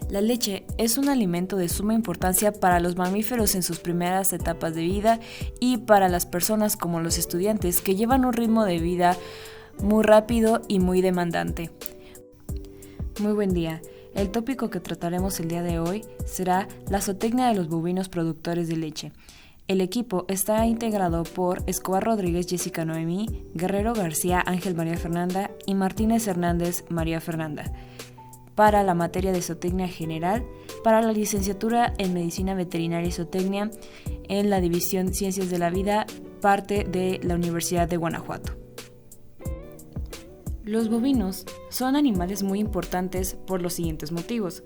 La leche es un alimento de suma importancia para los mamíferos en sus primeras etapas de vida y para las personas como los estudiantes que llevan un ritmo de vida muy rápido y muy demandante. Muy buen día. El tópico que trataremos el día de hoy será la zootecnia de los bovinos productores de leche. El equipo está integrado por Escobar Rodríguez, Jessica Noemí, Guerrero García, Ángel María Fernanda y Martínez Hernández, María Fernanda. Para la materia de zootecnia general, para la licenciatura en Medicina Veterinaria y Zootecnia en la División Ciencias de la Vida, parte de la Universidad de Guanajuato. Los bovinos son animales muy importantes por los siguientes motivos.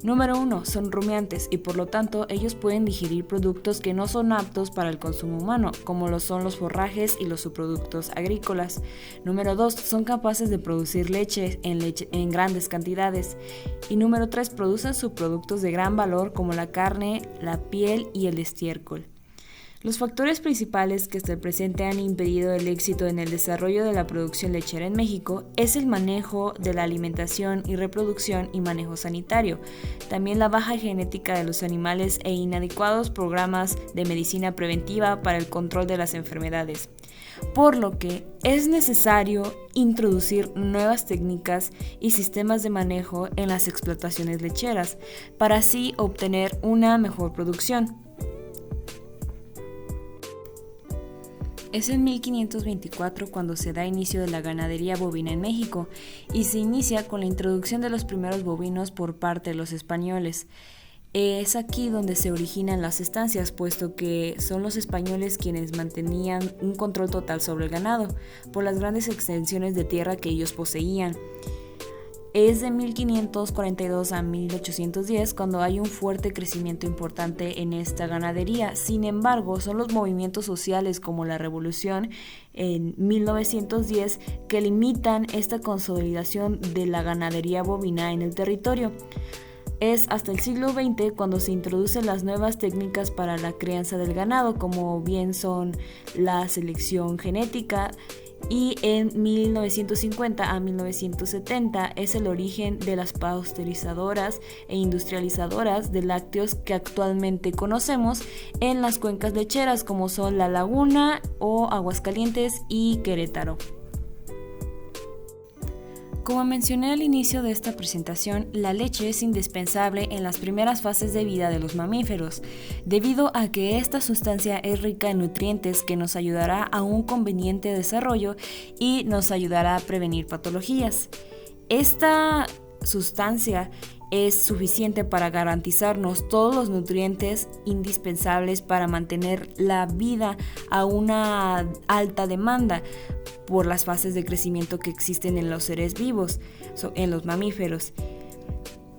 Número 1. Son rumiantes y por lo tanto ellos pueden digerir productos que no son aptos para el consumo humano, como lo son los forrajes y los subproductos agrícolas. Número 2. Son capaces de producir leche en grandes cantidades. Y número 3. Producen subproductos de gran valor como la carne, la piel y el estiércol. Los factores principales que hasta el presente han impedido el éxito en el desarrollo de la producción lechera en México es el manejo de la alimentación y reproducción y manejo sanitario, también la baja genética de los animales e inadecuados programas de medicina preventiva para el control de las enfermedades, por lo que es necesario introducir nuevas técnicas y sistemas de manejo en las explotaciones lecheras para así obtener una mejor producción. Es en 1524 cuando se da inicio de la ganadería bovina en México y se inicia con la introducción de los primeros bovinos por parte de los españoles. Es aquí donde se originan las estancias, puesto que son los españoles quienes mantenían un control total sobre el ganado, por las grandes extensiones de tierra que ellos poseían. Es de 1542 a 1810 cuando hay un fuerte crecimiento importante en esta ganadería. Sin embargo, son los movimientos sociales como la Revolución en 1910 que limitan esta consolidación de la ganadería bovina en el territorio. Es hasta el siglo XX cuando se introducen las nuevas técnicas para la crianza del ganado, como bien son la selección genética, y en 1950 a 1970 es el origen de las pasteurizadoras e industrializadoras de lácteos que actualmente conocemos en las cuencas lecheras como son La Laguna o Aguascalientes y Querétaro. Como mencioné al inicio de esta presentación, la leche es indispensable en las primeras fases de vida de los mamíferos, debido a que esta sustancia es rica en nutrientes que nos ayudará a un conveniente desarrollo y nos ayudará a prevenir patologías. Esta sustancia es suficiente para garantizarnos todos los nutrientes indispensables para mantener la vida a una alta demanda por las fases de crecimiento que existen en los seres vivos, en los mamíferos.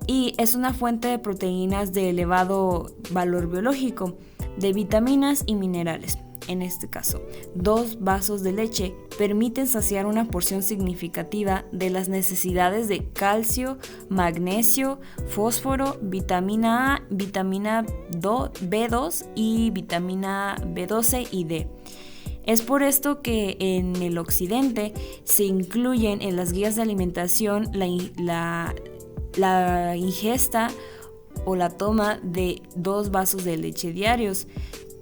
Y es una fuente de proteínas de elevado valor biológico, de vitaminas y minerales. En este caso, 2 vasos de leche permiten saciar una porción significativa de las necesidades de calcio, magnesio, fósforo, vitamina A, vitamina B2 y vitamina B12 y D. Es por esto que en el occidente se incluyen en las guías de alimentación la ingesta o la toma de 2 vasos de leche diarios.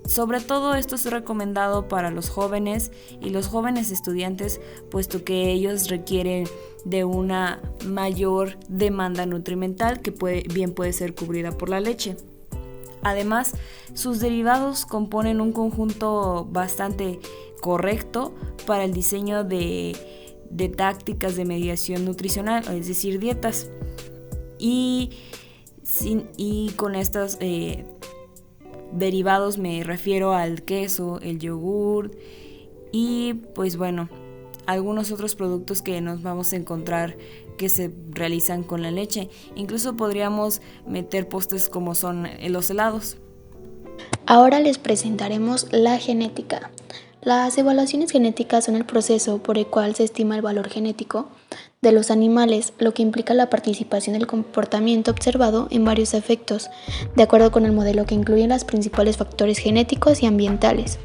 Sobre todo esto es recomendado para los jóvenes y los jóvenes estudiantes, puesto que ellos requieren de una mayor demanda nutrimental que puede ser cubrida por la leche. Además, sus derivados componen un conjunto bastante correcto para el diseño de tácticas de mediación nutricional, es decir, dietas. Y con estos derivados me refiero al queso, el yogur y pues bueno, algunos otros productos que nos vamos a encontrar que se realizan con la leche. Incluso podríamos meter postres como son los helados. Ahora les presentaremos la genética. Las evaluaciones genéticas son el proceso por el cual se estima el valor genético de los animales, lo que implica la participación del comportamiento observado en varios efectos, de acuerdo con el modelo que incluye los principales factores genéticos y ambientales.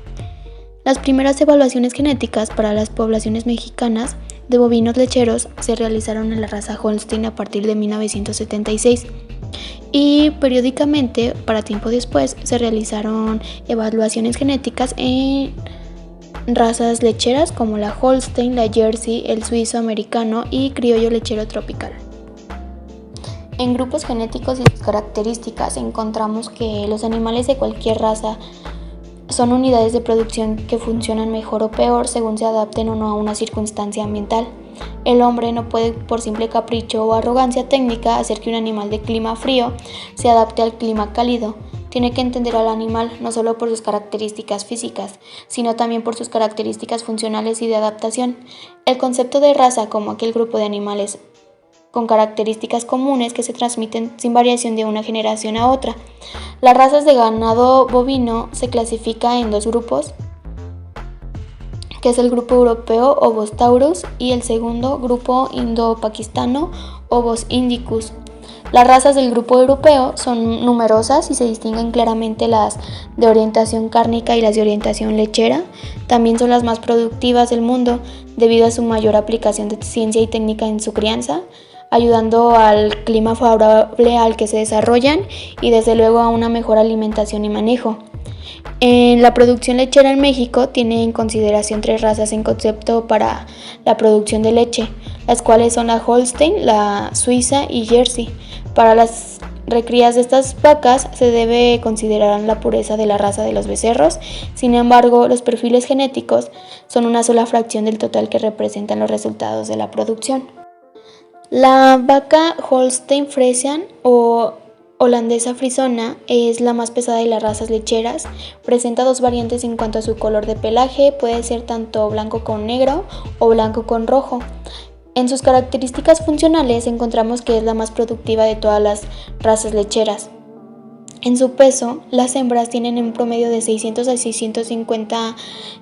Las primeras evaluaciones genéticas para las poblaciones mexicanas de bovinos lecheros se realizaron en la raza Holstein a partir de 1976 y periódicamente, para tiempo después, se realizaron evaluaciones genéticas en razas lecheras como la Holstein, la Jersey, el suizo americano y criollo lechero tropical. En grupos genéticos y sus características encontramos que los animales de cualquier raza son unidades de producción que funcionan mejor o peor según se adapten o no a una circunstancia ambiental. El hombre no puede, por simple capricho o arrogancia técnica, hacer que un animal de clima frío se adapte al clima cálido. Tiene que entender al animal no solo por sus características físicas, sino también por sus características funcionales y de adaptación. El concepto de raza como aquel grupo de animales con características comunes que se transmiten sin variación de una generación a otra. Las razas de ganado bovino se clasifican en dos grupos, que es el grupo europeo Obos taurus y el segundo grupo indo-pakistano Obos indicus. Las razas del grupo europeo son numerosas y se distinguen claramente las de orientación cárnica y las de orientación lechera. También son las más productivas del mundo debido a su mayor aplicación de ciencia y técnica en su crianza, ayudando al clima favorable al que se desarrollan y desde luego a una mejor alimentación y manejo. En la producción lechera en México tiene en consideración tres razas en concepto para la producción de leche, las cuales son la Holstein, la Suiza y Jersey. Para las recrías de estas vacas se debe considerar la pureza de la raza de los becerros. Sin embargo, los perfiles genéticos son una sola fracción del total que representan los resultados de la producción. La vaca Holstein Friesian o holandesa frisona es la más pesada de las razas lecheras. Presenta dos variantes en cuanto a su color de pelaje, puede ser tanto blanco con negro o blanco con rojo. En sus características funcionales encontramos que es la más productiva de todas las razas lecheras. En su peso, las hembras tienen en promedio de 600 a 650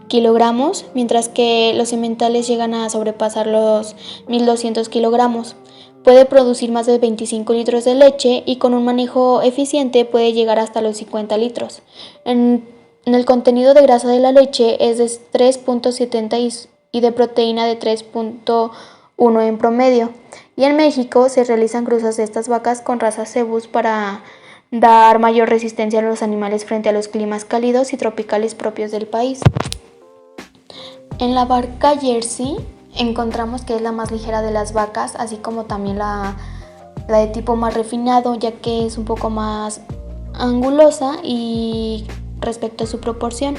kilogramos, mientras que los sementales llegan a sobrepasar los 1200 kilogramos. Puede producir más de 25 litros de leche y con un manejo eficiente puede llegar hasta los 50 litros. En el contenido de grasa de la leche es de 3.70 y de proteína de 3.1 en promedio. Y en México se realizan cruzas de estas vacas con razas cebus para dar mayor resistencia a los animales frente a los climas cálidos y tropicales propios del país. En la vaca Jersey encontramos que es la más ligera de las vacas, así como también la de tipo más refinado, ya que es un poco más angulosa y respecto a su proporción.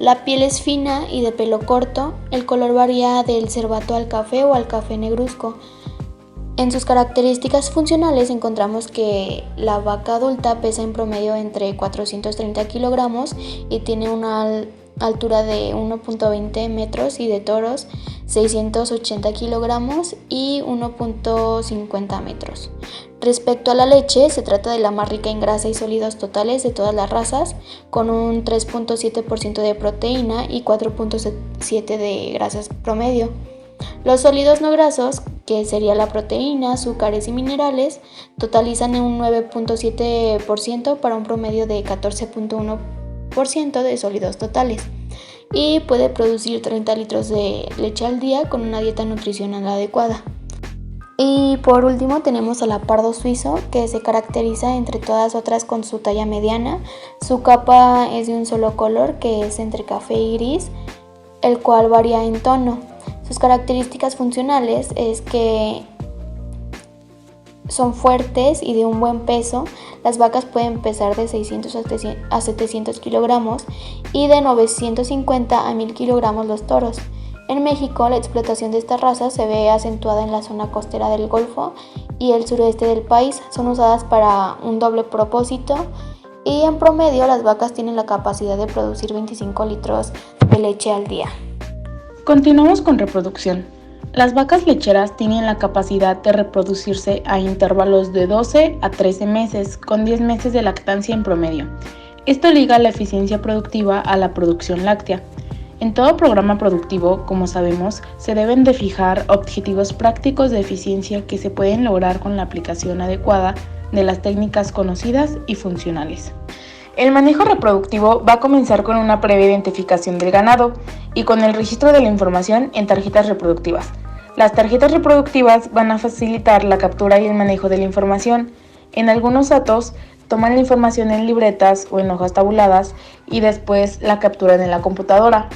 La piel es fina y de pelo corto, el color varía del cervato al café o al café negruzco. En sus características funcionales encontramos que la vaca adulta pesa en promedio entre 430 kilogramos y tiene una altura de 1.20 metros y de toros 680 kilogramos y 1.50 metros. Respecto a la leche, se trata de la más rica en grasa y sólidos totales de todas las razas, con un 3.7% de proteína y 4.7% de grasas promedio. Los sólidos no grasos, que sería la proteína, azúcares y minerales, totalizan un 9.7% para un promedio de 14.1% de sólidos totales y puede producir 30 litros de leche al día con una dieta nutricional adecuada. Y por último tenemos al pardo suizo, que se caracteriza entre todas otras con su talla mediana. Su capa es de un solo color, que es entre café y gris, el cual varía en tono. Sus características funcionales es que son fuertes y de un buen peso. Las vacas pueden pesar de 600 a 700 kilogramos y de 950 a 1000 kilogramos los toros. En México, la explotación de esta raza se ve acentuada en la zona costera del Golfo y el sureste del país. Son usadas para un doble propósito y en promedio las vacas tienen la capacidad de producir 25 litros de leche al día. Continuamos con reproducción. Las vacas lecheras tienen la capacidad de reproducirse a intervalos de 12 a 13 meses, con 10 meses de lactancia en promedio. Esto liga la eficiencia productiva a la producción láctea. En todo programa productivo, como sabemos, se deben de fijar objetivos prácticos de eficiencia que se pueden lograr con la aplicación adecuada de las técnicas conocidas y funcionales. El manejo reproductivo va a comenzar con una previa identificación del ganado y con el registro de la información en tarjetas reproductivas. Las tarjetas reproductivas van a facilitar la captura y el manejo de la información En algunos datos toman la información en libretas o en hojas tabuladas y después la capturan en la computadora.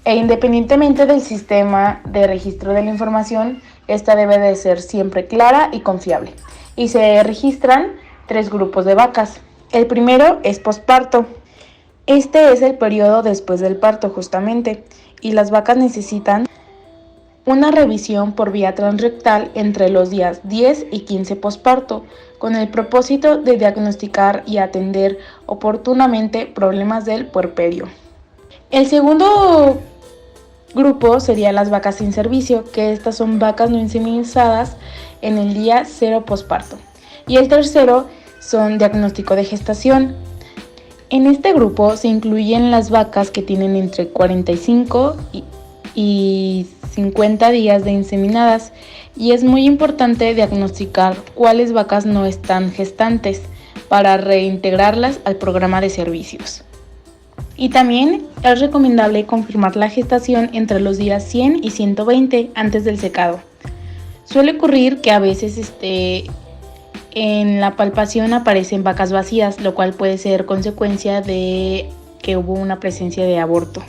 E independientemente del sistema de registro de la información, esta debe de ser siempre clara y confiable. Y se registran 3 grupos de vacas. El primero es posparto. Este es el periodo después del parto justamente, y las vacas necesitan una revisión por vía transrectal entre los días 10 y 15 posparto, con el propósito de diagnosticar y atender oportunamente problemas del puerperio. El segundo grupo sería las vacas sin servicio, que estas son vacas no inseminizadas en el día 0 posparto. Y el tercero son diagnóstico de gestación. En este grupo se incluyen las vacas que tienen entre 45 y 50 días de inseminadas, y es muy importante diagnosticar cuáles vacas no están gestantes para reintegrarlas al programa de servicios. Y también es recomendable confirmar la gestación entre los días 100 y 120 antes del secado. Suele ocurrir que a veces en la palpación aparecen vacas vacías, lo cual puede ser consecuencia de que hubo una presencia de aborto.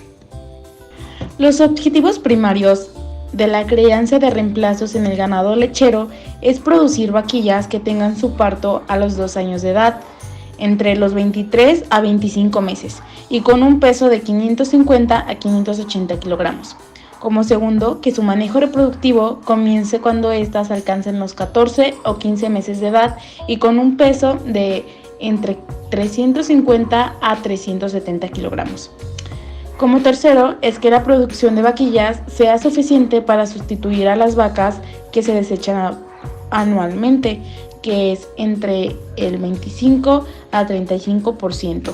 Los objetivos primarios de la crianza de reemplazos en el ganado lechero es producir vaquillas que tengan su parto a los 2 años de edad, entre los 23 a 25 meses, y con un peso de 550 a 580 kilogramos. Como segundo, que su manejo reproductivo comience cuando éstas alcancen los 14 o 15 meses de edad y con un peso de entre 350 a 370 kilogramos. Como tercero, es que la producción de vaquillas sea suficiente para sustituir a las vacas que se desechan anualmente, que es entre el 25 a 35%.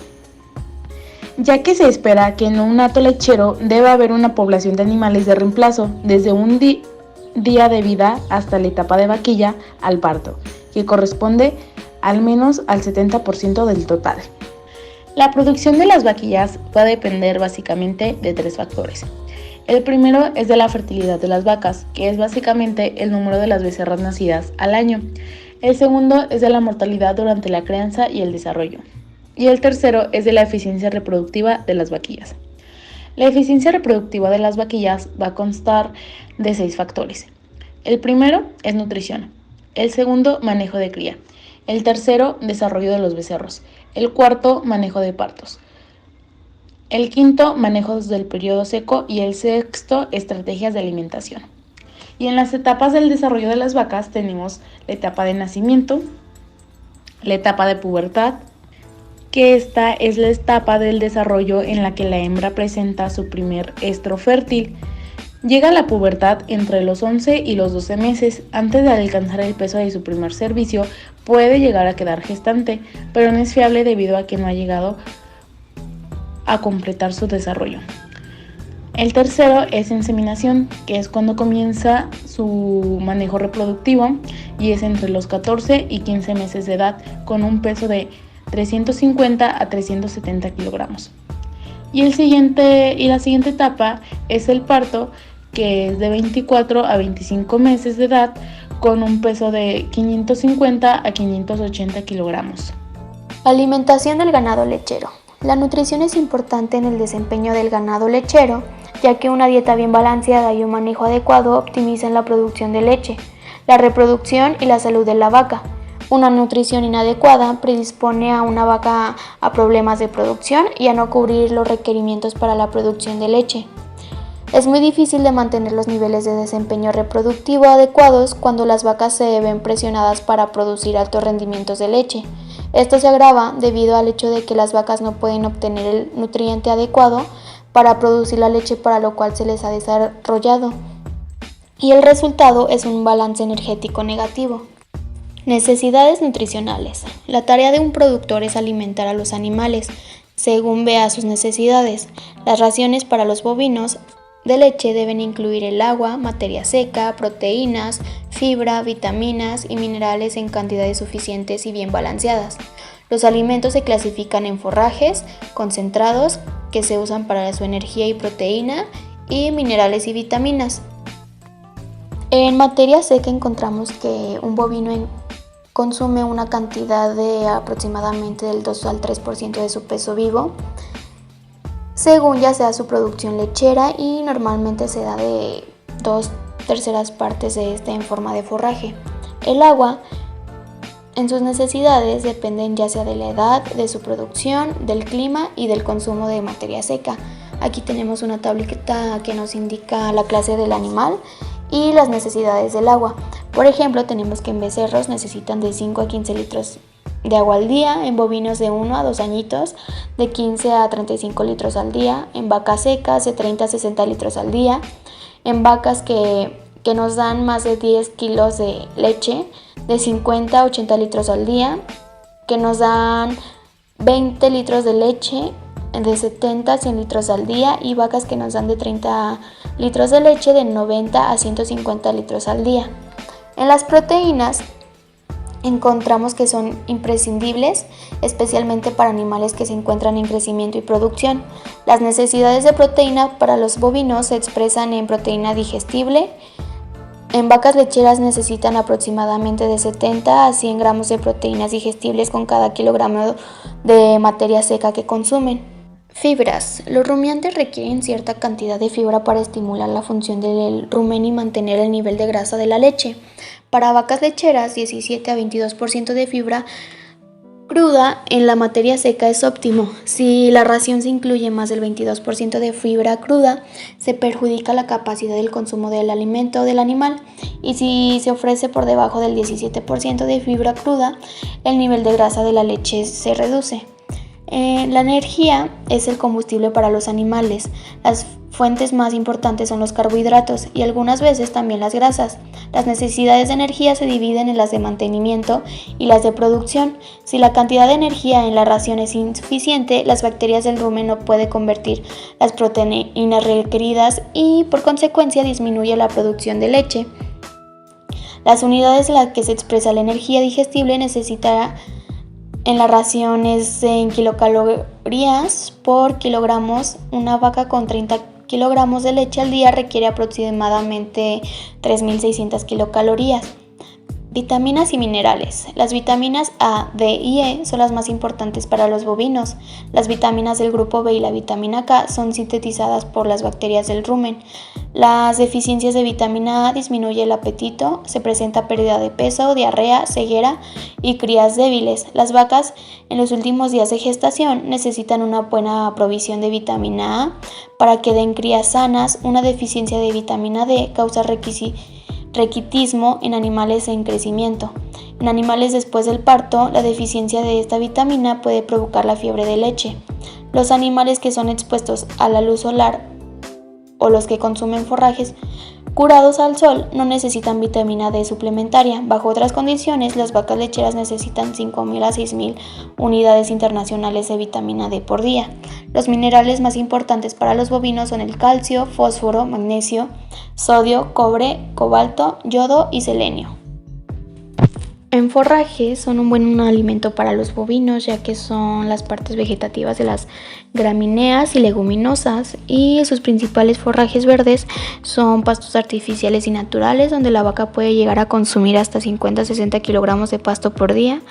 Ya que se espera que en un hato lechero debe haber una población de animales de reemplazo desde un día de vida hasta la etapa de vaquilla al parto, que corresponde al menos al 70% del total. La producción de las vaquillas va a depender básicamente de 3 factores. El primero es de la fertilidad de las vacas, que es básicamente el número de las becerras nacidas al año. El segundo es de la mortalidad durante la crianza y el desarrollo. Y el tercero es de la eficiencia reproductiva de las vaquillas. La eficiencia reproductiva de las vaquillas va a constar de 6 factores. El primero es nutrición. El segundo, manejo de cría. El tercero, desarrollo de los becerros. El cuarto, manejo de partos. El quinto, manejos del periodo seco. Y el sexto, estrategias de alimentación. Y en las etapas del desarrollo de las vacas tenemos la etapa de nacimiento, la etapa de pubertad, que esta es la etapa del desarrollo en la que la hembra presenta su primer estro fértil. Llega a la pubertad entre los 11 y los 12 meses. Antes de alcanzar el peso de su primer servicio, puede llegar a quedar gestante, pero no es fiable debido a que no ha llegado a completar su desarrollo. El tercero es inseminación, que es cuando comienza su manejo reproductivo y es entre los 14 y 15 meses de edad, con un peso de 350 a 370 kilogramos. Y la siguiente etapa es el parto, que es de 24 a 25 meses de edad, con un peso de 550 a 580 kilogramos. Alimentación del ganado lechero. La nutrición es importante en el desempeño del ganado lechero, ya que una dieta bien balanceada y un manejo adecuado optimizan la producción de leche, la reproducción y la salud de la vaca. Una nutrición inadecuada predispone a una vaca a problemas de producción y a no cubrir los requerimientos para la producción de leche. Es muy difícil de mantener los niveles de desempeño reproductivo adecuados cuando las vacas se ven presionadas para producir altos rendimientos de leche. Esto se agrava debido al hecho de que las vacas no pueden obtener el nutriente adecuado para producir la leche para lo cual se les ha desarrollado. Y el resultado es un balance energético negativo. Necesidades nutricionales. La tarea de un productor es alimentar a los animales según vea sus necesidades. Las raciones para los bovinos de leche deben incluir el agua, materia seca, proteínas, fibra, vitaminas y minerales en cantidades suficientes y bien balanceadas. Los alimentos se clasifican en forrajes, concentrados, que se usan para su energía y proteína, y minerales y vitaminas. En materia seca encontramos que un bovino consume una cantidad de aproximadamente del 2 al 3% de su peso vivo, según ya sea su producción lechera, y normalmente se da de 2/3 partes de este en forma de forraje. El agua en sus necesidades dependen ya sea de la edad, de su producción, del clima y del consumo de materia seca. Aquí tenemos una tablita que nos indica la clase del animal y las necesidades del agua. Por ejemplo, tenemos que en becerros necesitan de 5 a 15 litros de agua al día, en bovinos de 1 a 2 añitos de 15 a 35 litros al día, en vacas secas de 30 a 60 litros al día, en vacas que nos dan más de 10 kilos de leche de 50 a 80 litros al día, que nos dan 20 litros de leche de 70 a 100 litros al día, y vacas que nos dan de 30 litros de leche de 90 a 150 litros al día. En las proteínas encontramos que son imprescindibles, especialmente para animales que se encuentran en crecimiento y producción. Las necesidades de proteína para los bovinos se expresan en proteína digestible. En vacas lecheras necesitan aproximadamente de 70 a 100 gramos de proteínas digestibles con cada kilogramo de materia seca que consumen. Fibras. Los rumiantes requieren cierta cantidad de fibra para estimular la función del rumen y mantener el nivel de grasa de la leche. Para vacas lecheras, 17 a 22% de fibra cruda en la materia seca es óptimo. Si la ración se incluye más del 22% de fibra cruda, se perjudica la capacidad del consumo del alimento del animal, y si se ofrece por debajo del 17% de fibra cruda, el nivel de grasa de la leche se reduce. La energía es el combustible para los animales. Las fuentes más importantes son los carbohidratos y algunas veces también las grasas. Las necesidades de energía se dividen en las de mantenimiento y las de producción. Si la cantidad de energía en la ración es insuficiente, las bacterias del rumen no pueden convertir las proteínas requeridas y por consecuencia disminuye la producción de leche. Las unidades en las que se expresa la energía digestible necesitará en la ración es en kilocalorías por kilogramos. Una vaca con 30 kilogramos de leche al día requiere aproximadamente 3.600 kilocalorías. Vitaminas y minerales. Las vitaminas A, D y E son las más importantes para los bovinos. Las vitaminas del grupo B y la vitamina K son sintetizadas por las bacterias del rumen. Las deficiencias de vitamina A disminuyen el apetito, se presenta pérdida de peso, diarrea, ceguera y crías débiles. Las vacas en los últimos días de gestación necesitan una buena provisión de vitamina A para que den crías sanas. Una deficiencia de vitamina D causa raquitismo en animales en crecimiento. En animales después del parto, la deficiencia de esta vitamina puede provocar la fiebre de leche. Los animales que son expuestos a la luz solar o los que consumen forrajes curados al sol no necesitan vitamina D suplementaria. Bajo otras condiciones, las vacas lecheras necesitan 5.000 a 6.000 unidades internacionales de vitamina D por día. Los minerales más importantes para los bovinos son el calcio, fósforo, magnesio, sodio, cobre, cobalto, yodo y selenio. En forraje son un buen alimento para los bovinos, ya que son las partes vegetativas de las gramíneas y leguminosas, y sus principales forrajes verdes son pastos artificiales y naturales, donde la vaca puede llegar a consumir hasta 50 a 60 kilogramos de pasto por día,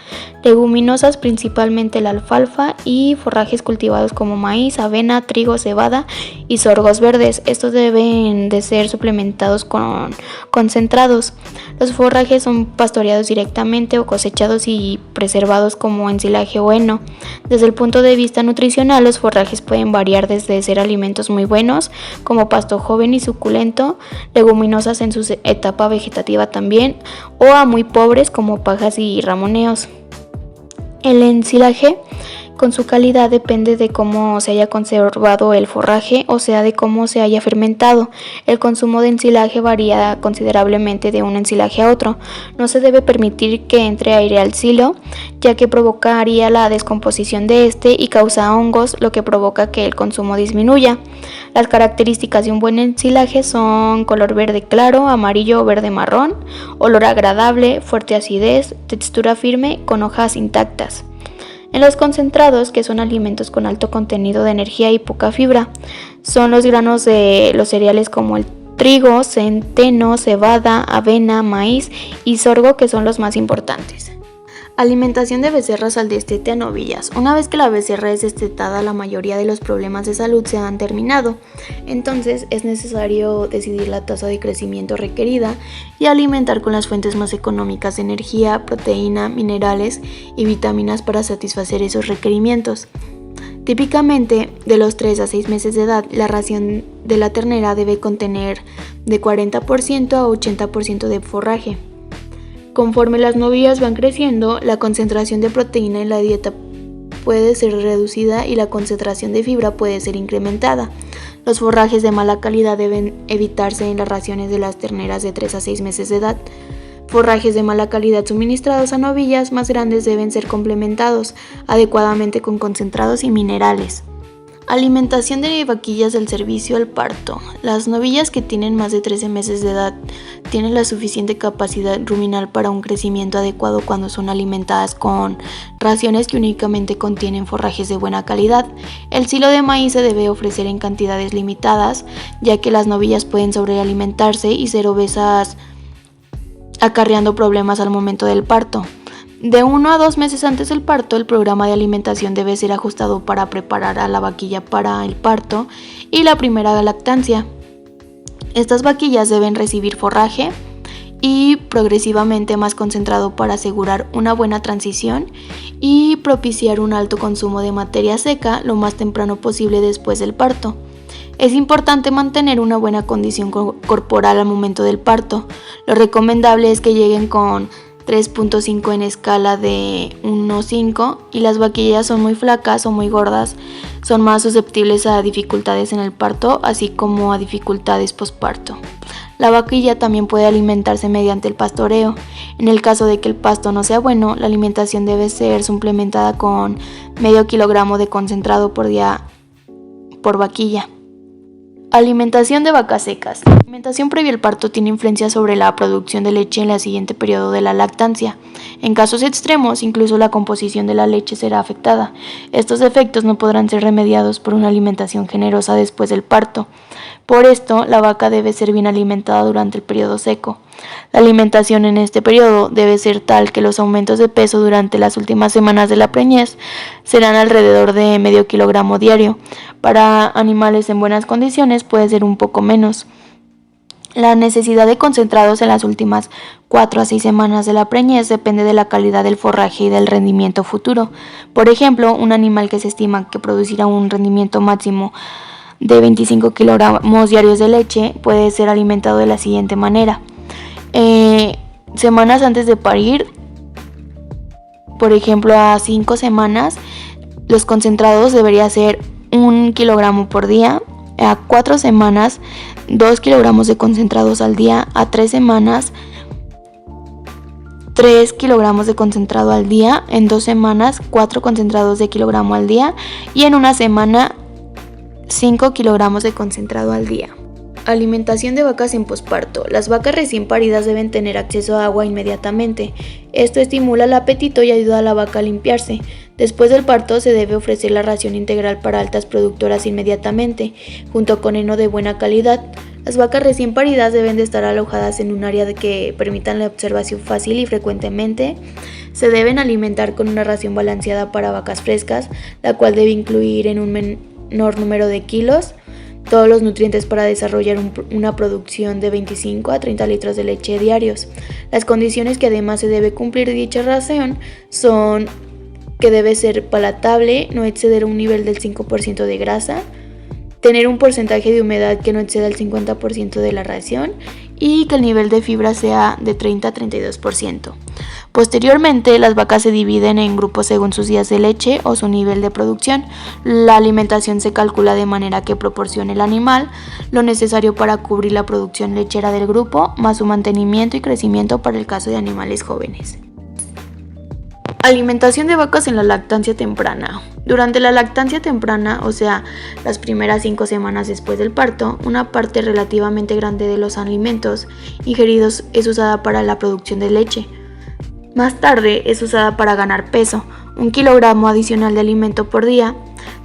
leguminosas principalmente la alfalfa, y forrajes cultivados como maíz, avena, trigo, cebada y sorgos verdes. Estos deben de ser suplementados con concentrados. Los forrajes son pastoreados directamente o cosechados y preservados como ensilaje o heno. Desde el punto de vista nutricional, los forrajes pueden variar desde ser alimentos muy buenos, como pasto joven y suculento, leguminosas en su etapa vegetativa también, o a muy pobres como pajas y ramoneos. El ensilaje, con su calidad, depende de cómo se haya conservado el forraje, o sea, de cómo se haya fermentado. El consumo de ensilaje varía considerablemente de un ensilaje a otro. No se debe permitir que entre aire al silo, ya que provocaría la descomposición de este y causa hongos, lo que provoca que el consumo disminuya. Las características de un buen ensilaje son color verde claro, amarillo o verde marrón, olor agradable, fuerte acidez, textura firme, con hojas intactas. En los concentrados, que son alimentos con alto contenido de energía y poca fibra, son los granos de los cereales como el trigo, centeno, cebada, avena, maíz y sorgo, que son los más importantes. Alimentación de becerras al destete a novillas. Una vez que la becerra es destetada, la mayoría de los problemas de salud se han terminado. Entonces es necesario decidir la tasa de crecimiento requerida y alimentar con las fuentes más económicas de energía, proteína, minerales y vitaminas para satisfacer esos requerimientos. Típicamente, de los 3 a 6 meses de edad, la ración de la ternera debe contener de 40% a 80% de forraje. Conforme las novillas van creciendo, la concentración de proteína en la dieta puede ser reducida y la concentración de fibra puede ser incrementada. Los forrajes de mala calidad deben evitarse en las raciones de las terneras de 3 a 6 meses de edad. Forrajes de mala calidad suministrados a novillas más grandes deben ser complementados adecuadamente con concentrados y minerales. Alimentación de vaquillas del servicio al parto. Las novillas que tienen más de 13 meses de edad tienen la suficiente capacidad ruminal para un crecimiento adecuado cuando son alimentadas con raciones que únicamente contienen forrajes de buena calidad. El silo de maíz se debe ofrecer en cantidades limitadas, ya que las novillas pueden sobrealimentarse y ser obesas, acarreando problemas al momento del parto. De 1 a 2 meses antes del parto, el programa de alimentación debe ser ajustado para preparar a la vaquilla para el parto y la primera lactancia. Estas vaquillas deben recibir forraje y progresivamente más concentrado para asegurar una buena transición y propiciar un alto consumo de materia seca lo más temprano posible después del parto. Es importante mantener una buena condición corporal al momento del parto. Lo recomendable es que lleguen con 3.5 en escala de 1 a 5 y las vaquillas son muy flacas o muy gordas, son más susceptibles a dificultades en el parto, así como a dificultades posparto. La vaquilla también puede alimentarse mediante el pastoreo. En el caso de que el pasto no sea bueno, la alimentación debe ser suplementada con medio kilogramo de concentrado por día por vaquilla. Alimentación de vacas secas. La alimentación previa al parto tiene influencia sobre la producción de leche en el siguiente periodo de la lactancia. En casos extremos, incluso la composición de la leche será afectada. Estos efectos no podrán ser remediados por una alimentación generosa después del parto. Por esto, la vaca debe ser bien alimentada durante el periodo seco. La alimentación en este periodo debe ser tal que los aumentos de peso durante las últimas semanas de la preñez serán alrededor de medio kilogramo diario. Para animales en buenas condiciones puede ser un poco menos. La necesidad de concentrados en las últimas 4 a 6 semanas de la preñez depende de la calidad del forraje y del rendimiento futuro. Por ejemplo, un animal que se estima que producirá un rendimiento máximo de 25 kilogramos diarios de leche puede ser alimentado de la siguiente manera. Semanas antes de parir, por ejemplo a 5 semanas, los concentrados debería ser 1 kilogramo por día. A 4 semanas, 2 kilogramos de concentrados al día. A 3 semanas, 3 kilogramos de concentrado al día. En 2 semanas, 4 concentrados de kilogramo al día. Y en una semana, 5 kilogramos de concentrado al día. Alimentación de vacas en posparto. Las vacas recién paridas deben tener acceso a agua inmediatamente. Esto estimula el apetito y ayuda a la vaca a limpiarse. Después del parto se debe ofrecer la ración integral para altas productoras inmediatamente, junto con heno de buena calidad. Las vacas recién paridas deben de estar alojadas en un área que permitan la observación fácil y frecuentemente. Se deben alimentar con una ración balanceada para vacas frescas, la cual debe incluir en un menor número de kilos todos los nutrientes para desarrollar una producción de 25 a 30 litros de leche diarios. Las condiciones que además se debe cumplir dicha ración son que debe ser palatable, no exceder un nivel del 5% de grasa, tener un porcentaje de humedad que no exceda el 50% de la ración y que el nivel de fibra sea de 30 a 32%. Posteriormente, las vacas se dividen en grupos según sus días de leche o su nivel de producción. La alimentación se calcula de manera que proporcione al animal lo necesario para cubrir la producción lechera del grupo, más su mantenimiento y crecimiento para el caso de animales jóvenes. Alimentación de vacas en la lactancia temprana. Durante la lactancia temprana, o sea, las primeras 5 semanas después del parto, una parte relativamente grande de los alimentos ingeridos es usada para la producción de leche. Más tarde es usada para ganar peso, 1 kilogramo adicional de alimento por día.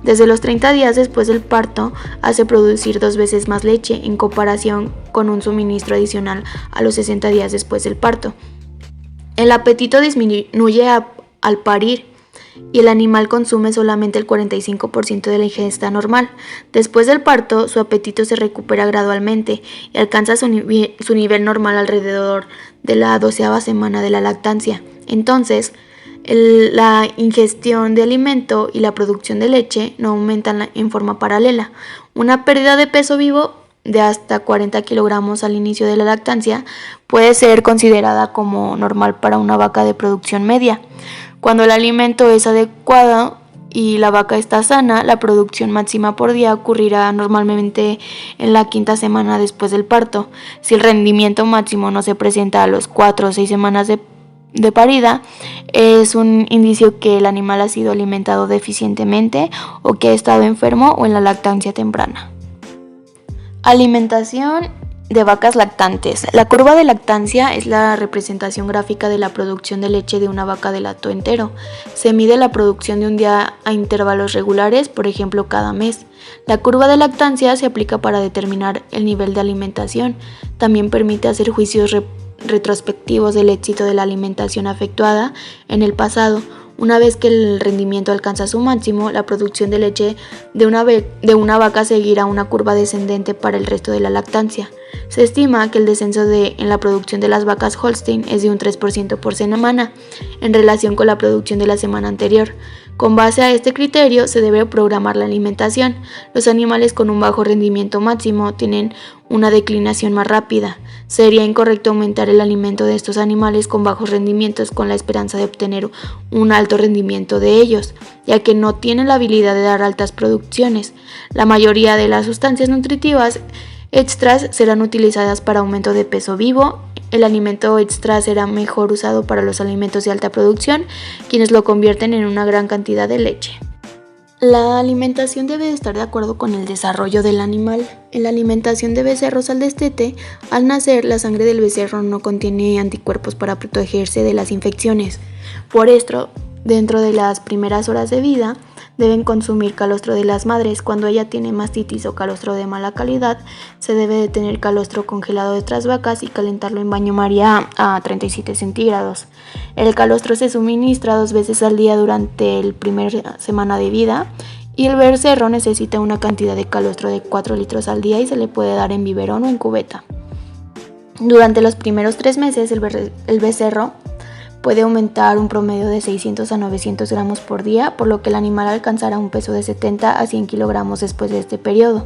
Desde los 30 días después del parto hace producir 2 veces más leche en comparación con un suministro adicional a los 60 días después del parto. El apetito disminuye al parir y el animal consume solamente el 45% de la ingesta normal. Después del parto, su apetito se recupera gradualmente y alcanza su nivel normal alrededor de la 12ª semana de la lactancia. Entonces, la ingestión de alimento y la producción de leche no aumentan en forma paralela. Una pérdida de peso vivo de hasta 40 kilogramos al inicio de la lactancia puede ser considerada como normal para una vaca de producción media. Cuando el alimento es adecuado y la vaca está sana, la producción máxima por día ocurrirá normalmente en la 5ª semana después del parto. Si el rendimiento máximo no se presenta a los 4 o 6 semanas de parida, es un indicio que el animal ha sido alimentado deficientemente o que ha estado enfermo o en la lactancia temprana. Alimentación de vacas lactantes. La curva de lactancia es la representación gráfica de la producción de leche de una vaca de lato entero. Se mide la producción de un día a intervalos regulares, por ejemplo cada mes. La curva de lactancia se aplica para determinar el nivel de alimentación. También permite hacer juicios retrospectivos del éxito de la alimentación efectuada en el pasado. Una vez que el rendimiento alcanza su máximo, la producción de leche de una vaca seguirá una curva descendente para el resto de la lactancia. Se estima que el descenso en la producción de las vacas Holstein es de un 3% por semana en relación con la producción de la semana anterior. Con base a este criterio se debe programar la alimentación. Los animales con un bajo rendimiento máximo tienen una declinación más rápida. Sería incorrecto aumentar el alimento de estos animales con bajos rendimientos con la esperanza de obtener un alto rendimiento de ellos, ya que no tienen la habilidad de dar altas producciones. La mayoría de las sustancias nutritivas extras serán utilizadas para aumento de peso vivo. El alimento extra será mejor usado para los alimentos de alta producción, quienes lo convierten en una gran cantidad de leche. La alimentación debe estar de acuerdo con el desarrollo del animal. En la alimentación de becerros al destete, al nacer, la sangre del becerro no contiene anticuerpos para protegerse de las infecciones. Por esto, dentro de las primeras horas de vida, deben consumir calostro de las madres. Cuando ella tiene mastitis o calostro de mala calidad, se debe de tener calostro congelado de otras vacas y calentarlo en baño María a 37 centígrados. El calostro se suministra 2 veces al día durante la primera semana de vida y el becerro necesita una cantidad de calostro de 4 litros al día y se le puede dar en biberón o en cubeta. Durante los primeros 3 meses, el becerro puede aumentar un promedio de 600 a 900 gramos por día, por lo que el animal alcanzará un peso de 70 a 100 kilogramos después de este periodo.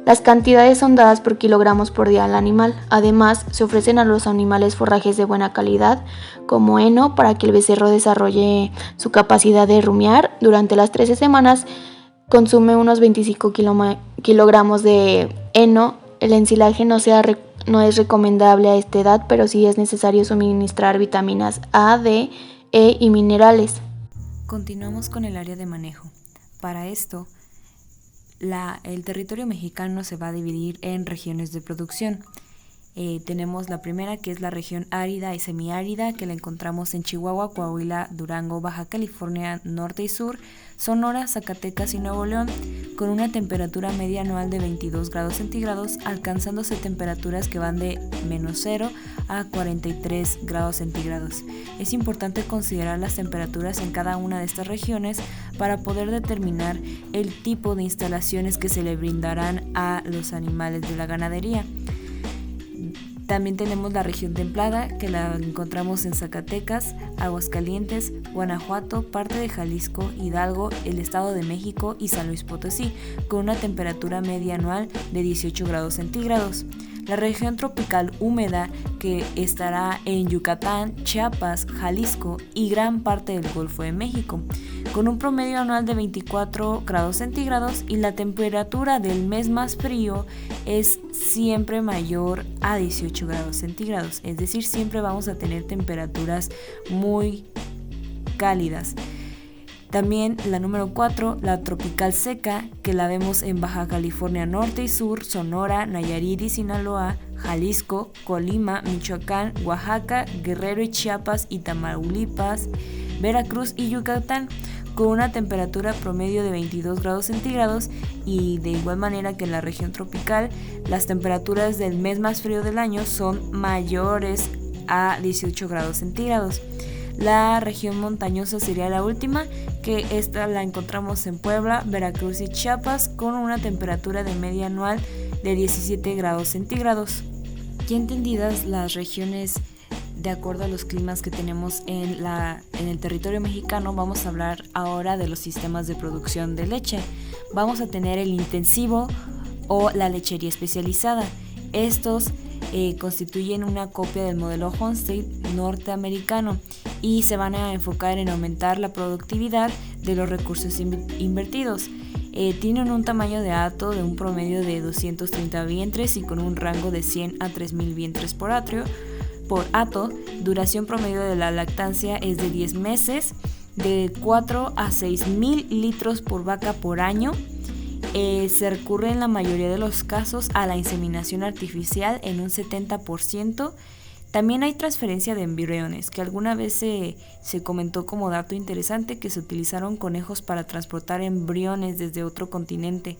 Las cantidades son dadas por kilogramos por día al animal. Además, se ofrecen a los animales forrajes de buena calidad, como heno, para que el becerro desarrolle su capacidad de rumiar. Durante las 13 semanas consume unos 25 kilogramos de heno. El ensilaje no es recomendable a esta edad, pero sí es necesario suministrar vitaminas A, D, E y minerales. Continuamos con el área de manejo. Para esto, el territorio mexicano se va a dividir en regiones de producción. Tenemos la primera, que es la región árida y semiárida, que la encontramos en Chihuahua, Coahuila, Durango, Baja California Norte y Sur, Sonora, Zacatecas y Nuevo León, con una temperatura media anual de 22 grados centígrados, alcanzándose temperaturas que van de -0 a 43 grados centígrados. Es importante considerar las temperaturas en cada una de estas regiones para poder determinar el tipo de instalaciones que se le brindarán a los animales de la ganadería. También tenemos la región templada, que la encontramos en Zacatecas, Aguascalientes, Guanajuato, parte de Jalisco, Hidalgo, el Estado de México y San Luis Potosí, con una temperatura media anual de 18 grados centígrados. La región tropical húmeda, que estará en Yucatán, Chiapas, Jalisco y gran parte del Golfo de México, con un promedio anual de 24 grados centígrados, y la temperatura del mes más frío es siempre mayor a 18 grados centígrados, es decir, siempre vamos a tener temperaturas muy cálidas. También la número 4, la tropical seca, que la vemos en Baja California Norte y Sur, Sonora, Nayarit y Sinaloa, Jalisco, Colima, Michoacán, Oaxaca, Guerrero y Chiapas y Tamaulipas, Veracruz y Yucatán, con una temperatura promedio de 22 grados centígrados, y de igual manera que en la región tropical, las temperaturas del mes más frío del año son mayores a 18 grados centígrados. La región montañosa sería la última, que esta la encontramos en Puebla, Veracruz y Chiapas, con una temperatura de media anual de 17 grados centígrados. Ya entendidas las regiones de acuerdo a los climas que tenemos en el territorio mexicano, vamos a hablar ahora de los sistemas de producción de leche. Vamos a tener el intensivo o la lechería especializada. Estos constituyen una copia del modelo Homestead norteamericano y se van a enfocar en aumentar la productividad de los recursos invertidos. Tienen un tamaño de hato de un promedio de 230 vientres y con un rango de 100 a 3000 vientres por hato. Duración promedio de la lactancia es de 10 meses, de 4 a 6000 litros por vaca por año. Se recurre en la mayoría de los casos a la inseminación artificial en un 70%. También hay transferencia de embriones, que alguna vez se comentó como dato interesante que se utilizaron conejos para transportar embriones desde otro continente.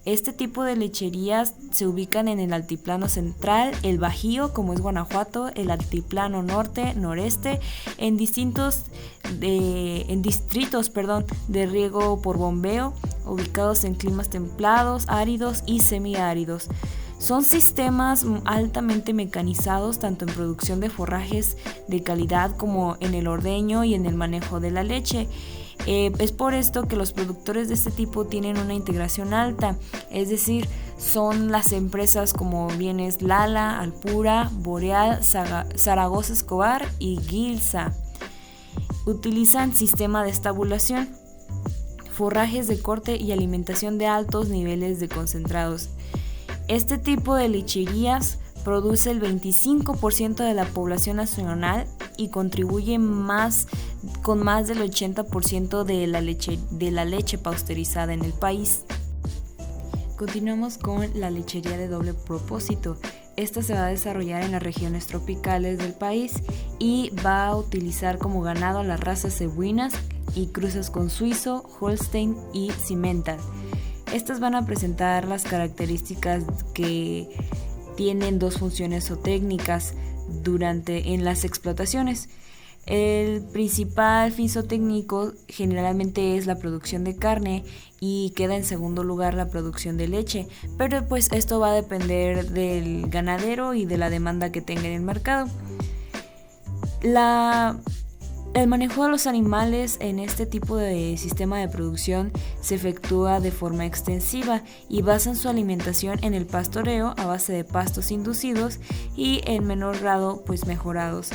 Este tipo de lecherías se ubican en el altiplano central, el Bajío, como es Guanajuato, el altiplano norte, noreste, en distritos de riego por bombeo, ubicados en climas templados, áridos y semiáridos. Son sistemas altamente mecanizados tanto en producción de forrajes de calidad como en el ordeño y en el manejo de la leche. Es por esto que los productores de este tipo tienen una integración alta, es decir, son las empresas como bien es Lala, Alpura, Boreal, Zaragoza Escobar y Gilsa. Utilizan sistema de estabulación, forrajes de corte y alimentación de altos niveles de concentrados. Este tipo de lecherías produce el 25% de la población nacional y contribuye con más del 80% de la leche pasteurizada en el país. Continuamos con la lechería de doble propósito. Esta se va a desarrollar en las regiones tropicales del país y va a utilizar como ganado las razas cebuinas y cruzas con suizo, Holstein y Simmental. Estas van a presentar las características que tienen dos funciones o técnicas en las explotaciones. El principal fin zootécnico generalmente es la producción de carne y queda en segundo lugar la producción de leche, pero pues esto va a depender del ganadero y de la demanda que tenga en el mercado. El manejo de los animales en este tipo de sistema de producción se efectúa de forma extensiva y basan su alimentación en el pastoreo a base de pastos inducidos y en menor grado pues mejorados.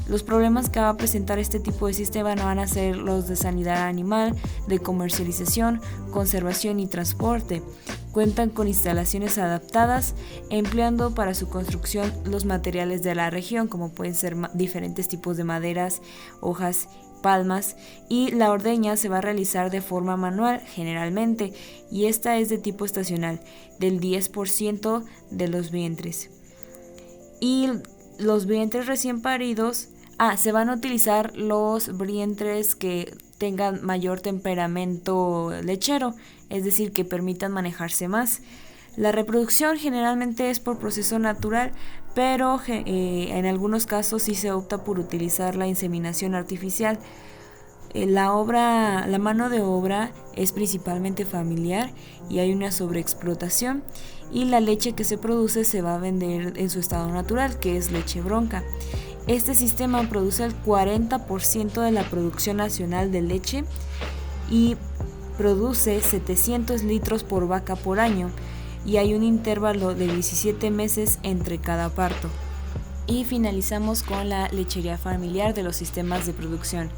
Los problemas que va a presentar este tipo de sistema no van a ser los de sanidad animal, de comercialización, conservación y transporte. Cuentan con instalaciones adaptadas, empleando para su construcción los materiales de la región, como pueden ser diferentes tipos de maderas, hojas, palmas, y la ordeña se va a realizar de forma manual generalmente, y esta es de tipo estacional, del 10% de los vientres. Y los vientres recién paridos, se van a utilizar los vientres que tengan mayor temperamento lechero, es decir, que permitan manejarse más. La reproducción generalmente es por proceso natural, pero en algunos casos sí se opta por utilizar la inseminación artificial. La mano de obra es principalmente familiar y hay una sobreexplotación, y la leche que se produce se va a vender en su estado natural, que es leche bronca. Este sistema produce el 40% de la producción nacional de leche y produce 700 litros por vaca por año, y hay un intervalo de 17 meses entre cada parto. Y finalizamos con la lechería familiar de los sistemas de producción.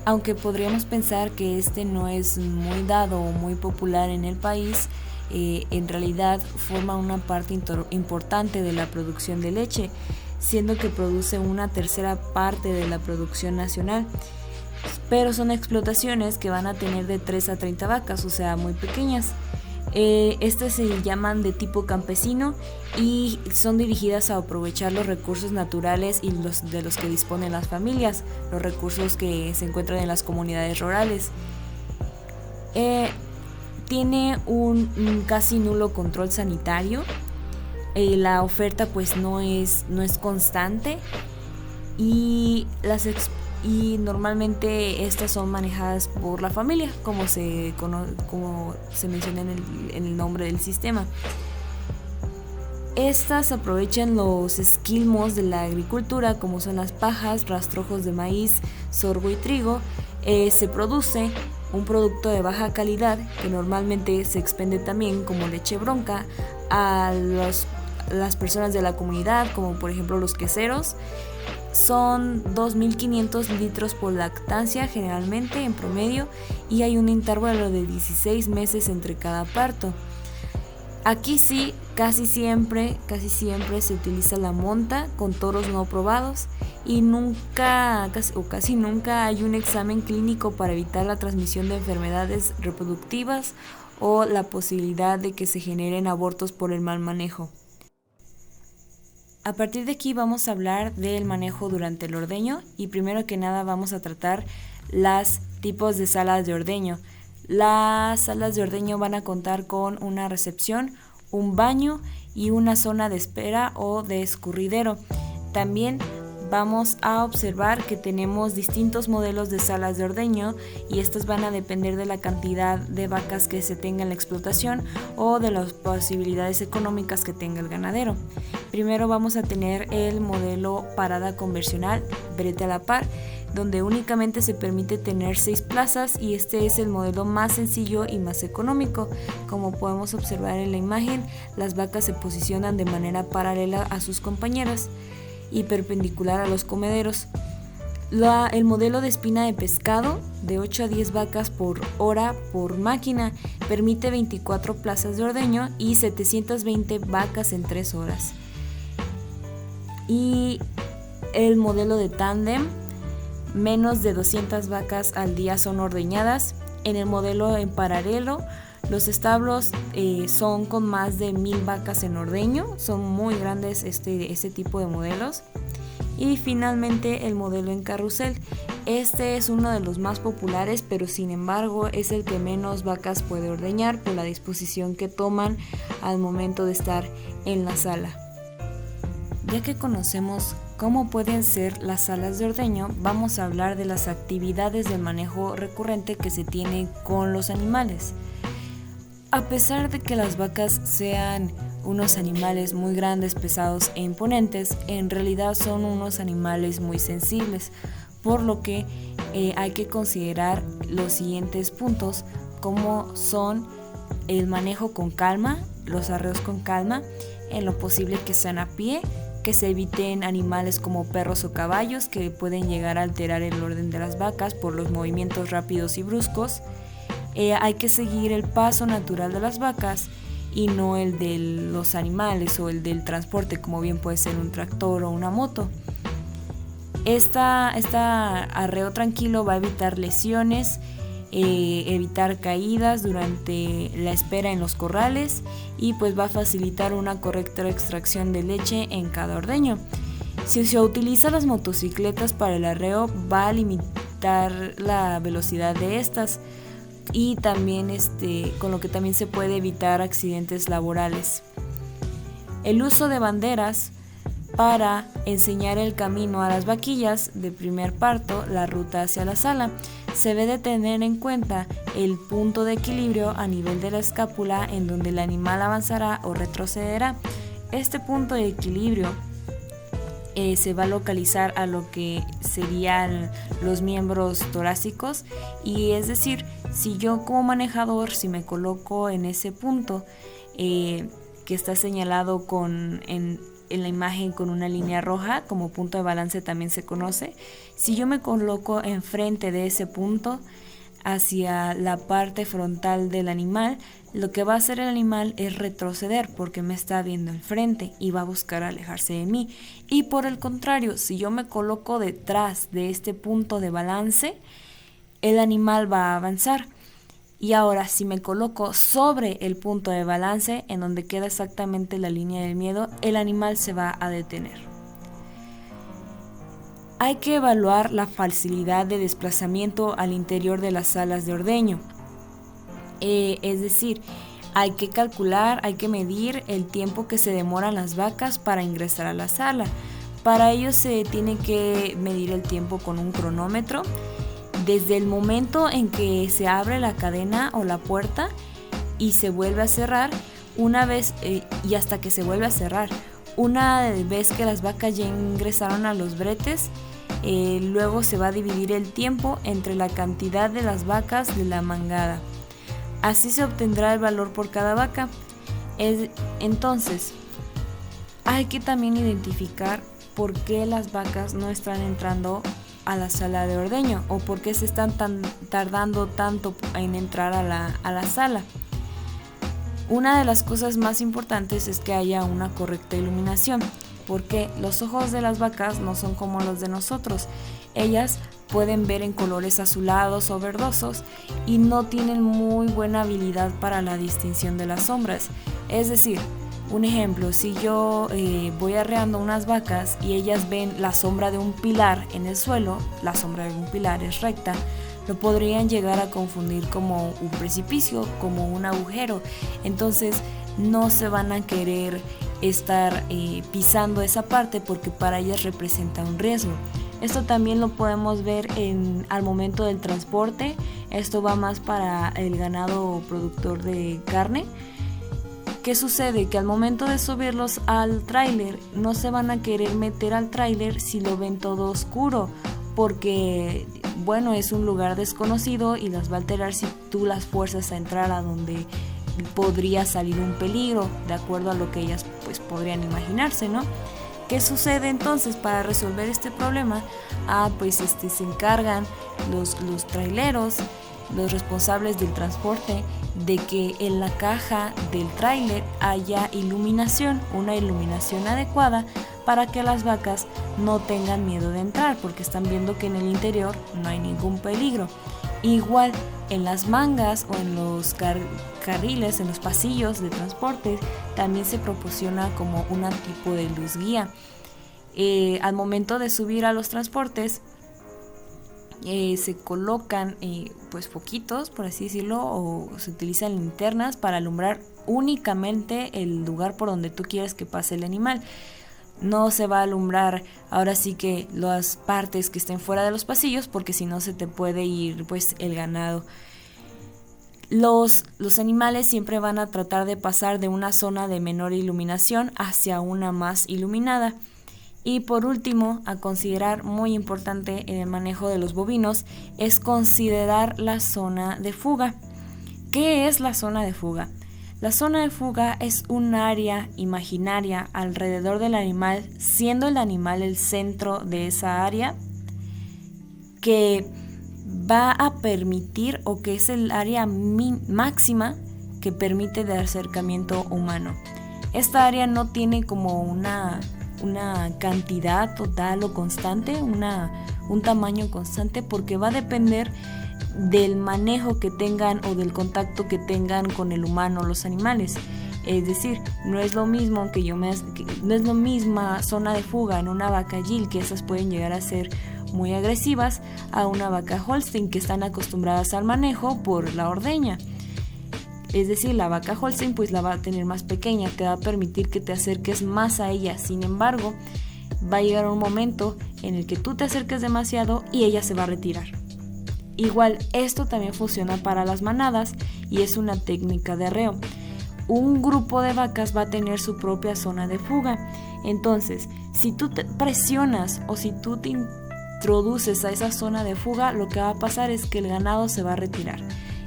Aunque podríamos pensar que este no es muy dado o muy popular en el país, en realidad forma una parte importante de la producción de leche, siendo que produce una tercera parte de la producción nacional, pero son explotaciones que van a tener de 3 a 30 vacas, o sea, muy pequeñas. Estas se llaman de tipo campesino y son dirigidas a aprovechar los recursos naturales y de los que disponen las familias, los recursos que se encuentran en las comunidades rurales. Tiene un casi nulo control sanitario. La oferta pues no es constante, y y normalmente estas son manejadas por la familia, como se menciona en el nombre del sistema. Estas aprovechan los esquilmos de la agricultura, como son las pajas, rastrojos de maíz, sorgo y trigo. Se produce un producto de baja calidad que normalmente se expende también como leche bronca a las personas de la comunidad, como por ejemplo los queseros. Son 2.500 litros por lactancia generalmente en promedio, y hay un intervalo de 16 meses entre cada parto. Aquí sí, casi siempre se utiliza la monta con toros no probados, y casi nunca hay un examen clínico para evitar la transmisión de enfermedades reproductivas o la posibilidad de que se generen abortos por el mal manejo. A partir de aquí vamos a hablar del manejo durante el ordeño, y primero que nada vamos a tratar los tipos de salas de ordeño. Las salas de ordeño van a contar con una recepción, un baño y una zona de espera o de escurridero. También vamos a observar que tenemos distintos modelos de salas de ordeño, y estas van a depender de la cantidad de vacas que se tenga en la explotación o de las posibilidades económicas que tenga el ganadero. Primero vamos a tener el modelo parada convencional, brete a la par, donde únicamente se permite tener 6 plazas, y este es el modelo más sencillo y más económico. Como podemos observar en la imagen, las vacas se posicionan de manera paralela a sus compañeras y perpendicular a los comederos. El modelo de espina de pescado, de 8 a 10 vacas por hora por máquina, permite 24 plazas de ordeño y 720 vacas en 3 horas. Y el modelo de tándem, menos de 200 vacas al día son ordeñadas. En el modelo en paralelo, los establos son con más de 1000 vacas en ordeño, son muy grandes este tipo de modelos. Y finalmente el modelo en carrusel. Este es uno de los más populares, pero sin embargo es el que menos vacas puede ordeñar por la disposición que toman al momento de estar en la sala. Ya que conocemos cómo pueden ser las salas de ordeño, vamos a hablar de las actividades de manejo recurrente que se tiene con los animales. A pesar de que las vacas sean unos animales muy grandes, pesados e imponentes, en realidad son unos animales muy sensibles, por lo que hay que considerar los siguientes puntos, como son el manejo con calma, los arreos con calma, en lo posible que sean a pie, que se eviten animales como perros o caballos que pueden llegar a alterar el orden de las vacas por los movimientos rápidos y bruscos. Hay que seguir el paso natural de las vacas y no el de los animales o el del transporte, como bien puede ser un tractor o una moto. Esta arreo tranquilo va a evitar lesiones, evitar caídas durante la espera en los corrales, y pues va a facilitar una correcta extracción de leche en cada ordeño. Si se utiliza las motocicletas para el arreo, va a limitar la velocidad de estas, y también con lo que también se puede evitar accidentes laborales. El uso de banderas para enseñar el camino a las vaquillas de primer parto, la ruta hacia la sala. Se debe de tener en cuenta el punto de equilibrio a nivel de la escápula en donde el animal avanzará o retrocederá. Este punto de equilibrio se va a localizar a lo que serían los miembros torácicos, y es decir, si yo como manejador, si me coloco en ese punto que está señalado en la imagen con una línea roja, como punto de balance también se conoce, si yo me coloco enfrente de ese punto hacia la parte frontal del animal, lo que va a hacer el animal es retroceder porque me está viendo enfrente y va a buscar alejarse de mí. Y por el contrario, si yo me coloco detrás de este punto de balance, el animal va a avanzar. Y ahora, si me coloco sobre el punto de balance, en donde queda exactamente la línea del miedo, el animal se va a detener. Hay que evaluar la facilidad de desplazamiento al interior de las salas de ordeño. Es decir, hay que calcular, hay que medir el tiempo que se demoran las vacas para ingresar a la sala. Para ello se tiene que medir el tiempo con un cronómetro desde el momento en que se abre la cadena o la puerta y se vuelve a cerrar una vez y hasta que se vuelve a cerrar. Una vez que las vacas ya ingresaron a los bretes, luego se va a dividir el tiempo entre la cantidad de las vacas de la mangada. Así se obtendrá el valor por cada vaca. Entonces, hay que también identificar por qué las vacas no están entrando a la sala de ordeño o por qué se están tardando tanto en entrar a la sala. Una de las cosas más importantes es que haya una correcta iluminación, porque los ojos de las vacas no son como los de nosotros. Ellas pueden ver en colores azulados o verdosos y no tienen muy buena habilidad para la distinción de las sombras. Es decir, un ejemplo, si yo voy arreando unas vacas y ellas ven la sombra de un pilar en el suelo, la sombra de un pilar es recta, lo podrían llegar a confundir como un precipicio, como un agujero. Entonces no se van a querer estar pisando esa parte porque para ellas representa un riesgo. Esto también lo podemos ver al momento del transporte. Esto va más para el ganado productor de carne. ¿Qué sucede? Que al momento de subirlos al tráiler no se van a querer meter al tráiler si lo ven todo oscuro, porque bueno, es un lugar desconocido y las va a alterar si tú las fuerzas a entrar a donde podría salir un peligro, de acuerdo a lo que ellas pues podrían imaginarse, ¿no? ¿Qué sucede entonces para resolver este problema? Se encargan los traileros, los responsables del transporte, de que en la caja del tráiler haya iluminación, una iluminación adecuada para que las vacas no tengan miedo de entrar, porque están viendo que en el interior no hay ningún peligro. Igual en las mangas o en los carriles, en los pasillos de transporte, también se proporciona como un tipo de luz guía. Al momento de subir a los transportes, se colocan foquitos, por así decirlo, o se utilizan linternas para alumbrar únicamente el lugar por donde tú quieres que pase el animal. No se va a alumbrar ahora sí que las partes que estén fuera de los pasillos, porque si no se te puede ir pues el ganado. Los animales siempre van a tratar de pasar de una zona de menor iluminación hacia una más iluminada. Y por último, a considerar muy importante en el manejo de los bovinos es considerar la zona de fuga. ¿Qué es la zona de fuga? La zona de fuga es un área imaginaria alrededor del animal, siendo el animal el centro de esa área, que va a permitir, o que es el área máxima que permite de acercamiento humano. Esta área no tiene como una cantidad total o constante, un tamaño constante, porque va a depender del manejo que tengan o del contacto que tengan con el humano los animales. Es decir, no es lo mismo no es lo misma zona de fuga en una vaca Gil, que esas pueden llegar a ser muy agresivas, a una vaca Holstein, que están acostumbradas al manejo por la ordeña. Es decir, la vaca Holstein pues la va a tener más pequeña, te va a permitir que te acerques más a ella. Sin embargo, va a llegar un momento en el que tú te acerques demasiado y ella se va a retirar. Igual, esto también funciona para las manadas y es una técnica de arreo. Un grupo de vacas va a tener su propia zona de fuga. Entonces, si tú te presionas o si tú te introduces a esa zona de fuga, lo que va a pasar es que el ganado se va a retirar.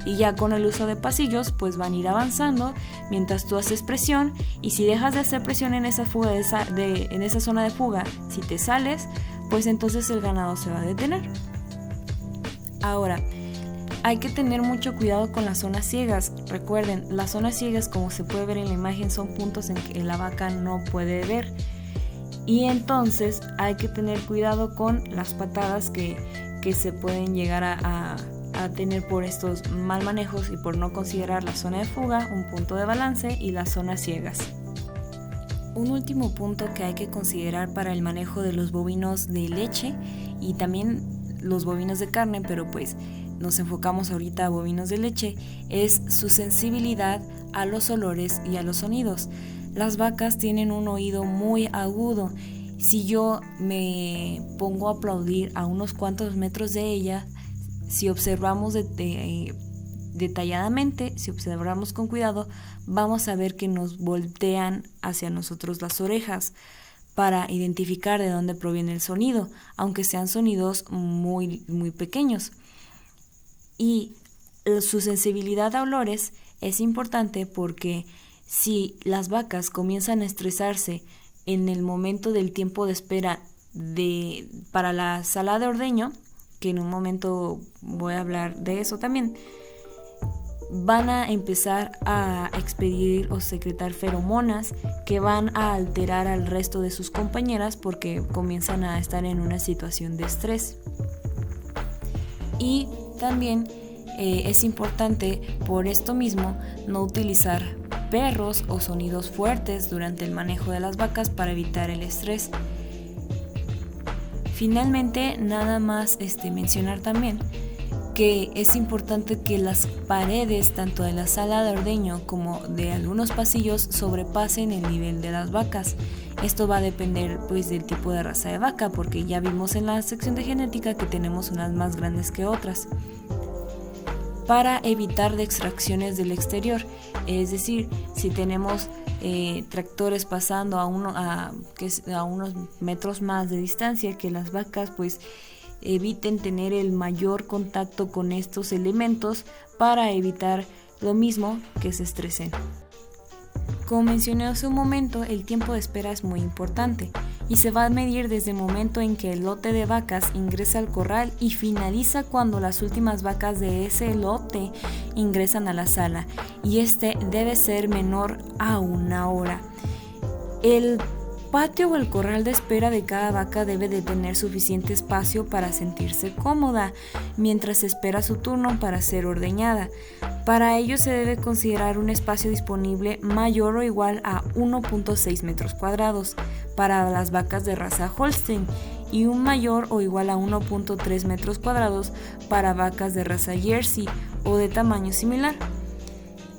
Y ya con el uso de pasillos, pues van a ir avanzando mientras tú haces presión. Y si dejas de hacer presión en esa fuga, en esa zona de fuga, si te sales, pues entonces el ganado se va a detener. Ahora, hay que tener mucho cuidado con las zonas ciegas. Recuerden, las zonas ciegas, como se puede ver en la imagen, son puntos en que la vaca no puede ver. Y entonces hay que tener cuidado con las patadas que se pueden llegar a tener por estos mal manejos y por no considerar la zona de fuga, un punto de balance, y las zonas ciegas. Un último punto que hay que considerar para el manejo de los bovinos de leche y también los bovinos de carne, pero pues nos enfocamos ahorita a bovinos de leche, es su sensibilidad a los olores y a los sonidos. Las vacas tienen un oído muy agudo Si yo me pongo a aplaudir a unos cuantos metros de ella, si observamos detalladamente, si observamos con cuidado, vamos a ver que nos voltean hacia nosotros las orejas para identificar de dónde proviene el sonido, aunque sean sonidos muy, muy pequeños. Y su sensibilidad a olores es importante porque si las vacas comienzan a estresarse en el momento del tiempo de espera para la sala de ordeño, que en un momento voy a hablar de eso también, van a empezar a expedir o secretar feromonas que van a alterar al resto de sus compañeras porque comienzan a estar en una situación de estrés. Y también es importante por esto mismo no utilizar perros o sonidos fuertes durante el manejo de las vacas para evitar el estrés. Finalmente, nada más mencionar también que es importante que las paredes tanto de la sala de ordeño como de algunos pasillos sobrepasen el nivel de las vacas. Esto va a depender pues del tipo de raza de vaca, porque ya vimos en la sección de genética que tenemos unas más grandes que otras. Para evitar de extracciones del exterior, es decir, si tenemos tractores pasando a unos metros más de distancia, que las vacas pues eviten tener el mayor contacto con estos elementos para evitar lo mismo, que se estresen. Como mencioné hace un momento, el tiempo de espera es muy importante y se va a medir desde el momento en que el lote de vacas ingresa al corral y finaliza cuando las últimas vacas de ese lote ingresan a la sala, y debe ser menor a 1 hora. El patio o el corral de espera de cada vaca debe de tener suficiente espacio para sentirse cómoda mientras espera su turno para ser ordeñada. Para ello se debe considerar un espacio disponible mayor o igual a 1.6 metros cuadrados para las vacas de raza Holstein y un mayor o igual a 1.3 metros cuadrados para vacas de raza Jersey o de tamaño similar.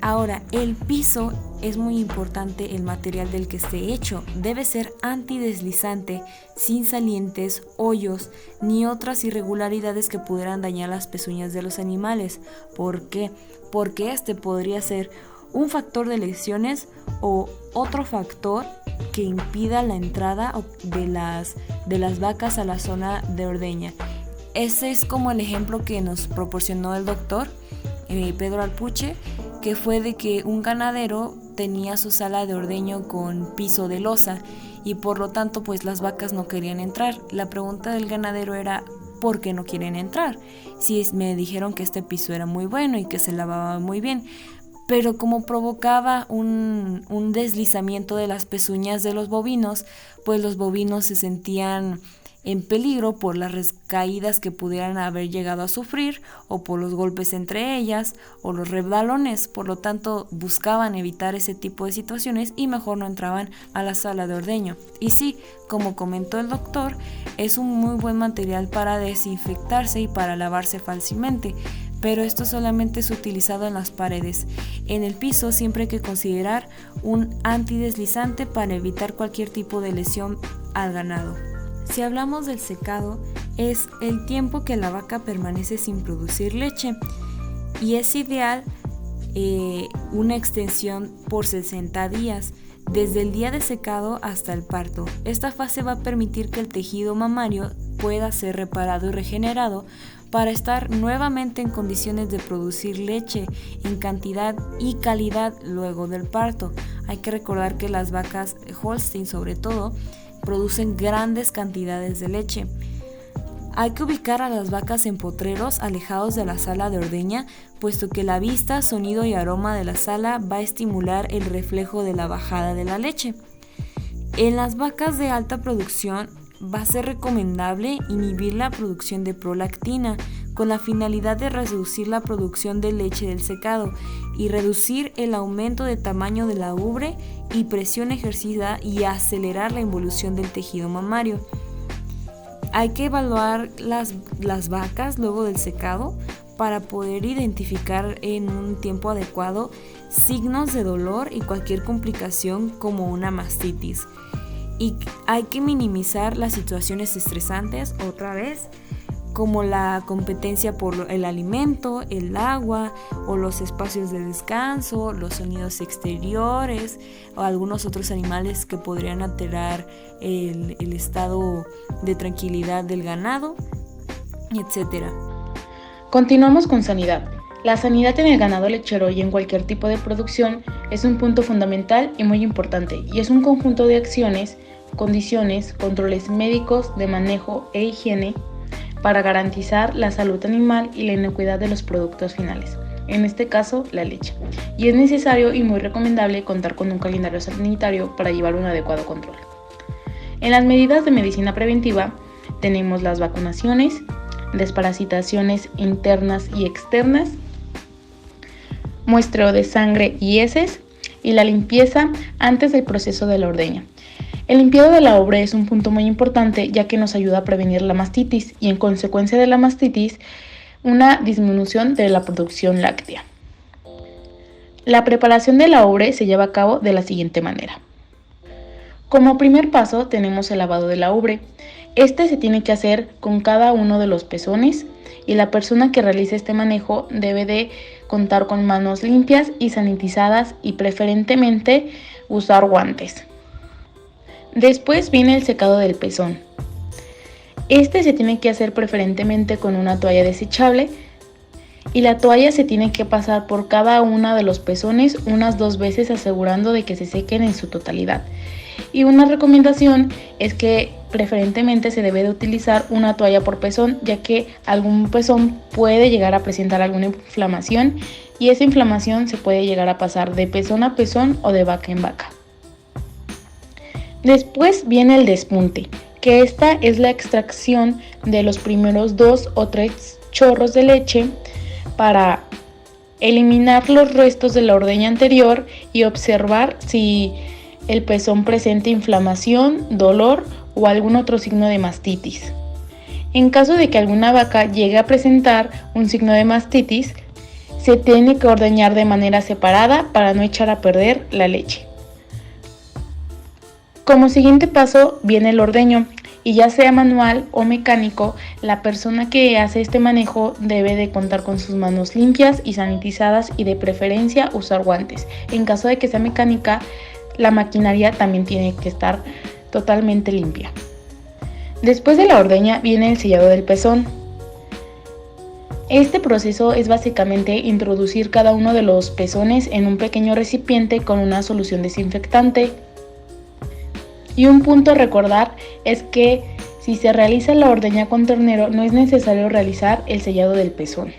Ahora, el piso es muy importante, el material del que esté hecho. Debe ser antideslizante, sin salientes, hoyos, ni otras irregularidades que pudieran dañar las pezuñas de los animales. ¿Por qué? Porque este podría ser un factor de lesiones o otro factor que impida la entrada de las vacas a la zona de ordeña. Ese es como el ejemplo que nos proporcionó el doctor Pedro Alpuche, que fue de que un ganadero tenía su sala de ordeño con piso de losa y por lo tanto pues las vacas no querían entrar. La pregunta del ganadero era: ¿por qué no quieren entrar? Si me dijeron que este piso era muy bueno y que se lavaba muy bien, pero como provocaba un deslizamiento de las pezuñas de los bovinos, pues los bovinos se sentían en peligro por las recaídas que pudieran haber llegado a sufrir o por los golpes entre ellas o los resbalones. Por lo tanto, buscaban evitar ese tipo de situaciones y mejor no entraban a la sala de ordeño. Y sí, como comentó el doctor, es un muy buen material para desinfectarse y para lavarse fácilmente, pero esto solamente es utilizado en las paredes. En el piso siempre hay que considerar un antideslizante para evitar cualquier tipo de lesión al ganado. Si hablamos del secado, es el tiempo que la vaca permanece sin producir leche y es ideal una extensión por 60 días, desde el día de secado hasta el parto. Esta fase va a permitir que el tejido mamario pueda ser reparado y regenerado para estar nuevamente en condiciones de producir leche en cantidad y calidad luego del parto. Hay que recordar que las vacas Holstein, sobre todo, producen grandes cantidades de leche. Hay que ubicar a las vacas en potreros alejados de la sala de ordeña, puesto que la vista, sonido y aroma de la sala va a estimular el reflejo de la bajada de la leche. En las vacas de alta producción va a ser recomendable inhibir la producción de prolactina con la finalidad de reducir la producción de leche del secado y reducir el aumento de tamaño de la ubre y presión ejercida y acelerar la involución del tejido mamario. Hay que evaluar las vacas luego del secado para poder identificar en un tiempo adecuado signos de dolor y cualquier complicación como una mastitis. y hay que minimizar las situaciones estresantes otra vez, como la competencia por el alimento, el agua o los espacios de descanso, los sonidos exteriores o algunos otros animales que podrían alterar el estado de tranquilidad del ganado, etc. Continuamos con sanidad. La sanidad en el ganado lechero y en cualquier tipo de producción es un punto fundamental y muy importante, y es un conjunto de acciones, condiciones, controles médicos, de manejo e higiene para garantizar la salud animal y la inocuidad de los productos finales, en este caso la leche. Y es necesario y muy recomendable contar con un calendario sanitario para llevar un adecuado control. En las medidas de medicina preventiva tenemos las vacunaciones, desparasitaciones internas y externas, muestreo de sangre y heces y la limpieza antes del proceso de la ordeña. El limpiado de la ubre es un punto muy importante, ya que nos ayuda a prevenir la mastitis y, en consecuencia de la mastitis, una disminución de la producción láctea. La preparación de la ubre se lleva a cabo de la siguiente manera. Como primer paso tenemos el lavado de la ubre. Este se tiene que hacer con cada uno de los pezones, y la persona que realice este manejo debe de contar con manos limpias y sanitizadas y preferentemente usar guantes. Después viene el secado del pezón. Este se tiene que hacer preferentemente con una toalla desechable, y la toalla se tiene que pasar por cada uno de los pezones unas 2 veces, asegurando de que se sequen en su totalidad. Y una recomendación es que preferentemente se debe de utilizar una toalla por pezón, ya que algún pezón puede llegar a presentar alguna inflamación, y esa inflamación se puede llegar a pasar de pezón a pezón o de vaca en vaca. Después viene el despunte, que esta es la extracción de los primeros 2 o 3 chorros de leche para eliminar los restos de la ordeña anterior y observar si el pezón presenta inflamación, dolor o algún otro signo de mastitis. En caso de que alguna vaca llegue a presentar un signo de mastitis, se tiene que ordeñar de manera separada para no echar a perder la leche. Como siguiente paso viene el ordeño, y ya sea manual o mecánico, la persona que hace este manejo debe de contar con sus manos limpias y sanitizadas, y de preferencia usar guantes. En caso de que sea mecánica, la maquinaria también tiene que estar totalmente limpia. Después de la ordeña viene el sellado del pezón. Este proceso es básicamente introducir cada uno de los pezones en un pequeño recipiente con una solución desinfectante. Y un punto a recordar es que si se realiza la ordeña con ternero, no es necesario realizar el sellado del pezón.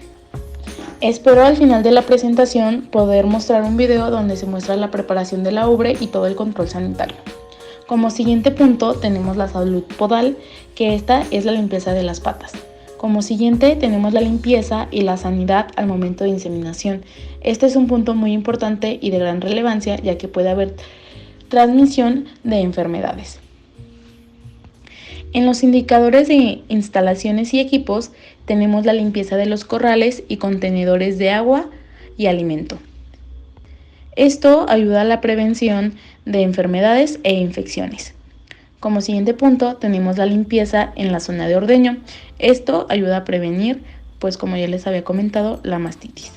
Espero al final de la presentación poder mostrar un video donde se muestra la preparación de la ubre y todo el control sanitario. Como siguiente punto tenemos la salud podal, que esta es la limpieza de las patas. Como siguiente tenemos la limpieza y la sanidad al momento de inseminación. Este es un punto muy importante y de gran relevancia, ya que puede haber transmisión de enfermedades. En los indicadores de instalaciones y equipos tenemos la limpieza de los corrales y contenedores de agua y alimento. Esto ayuda a la prevención de enfermedades e infecciones. Como siguiente punto tenemos la limpieza en la zona de ordeño. Esto ayuda a prevenir, pues como ya les había comentado, la mastitis.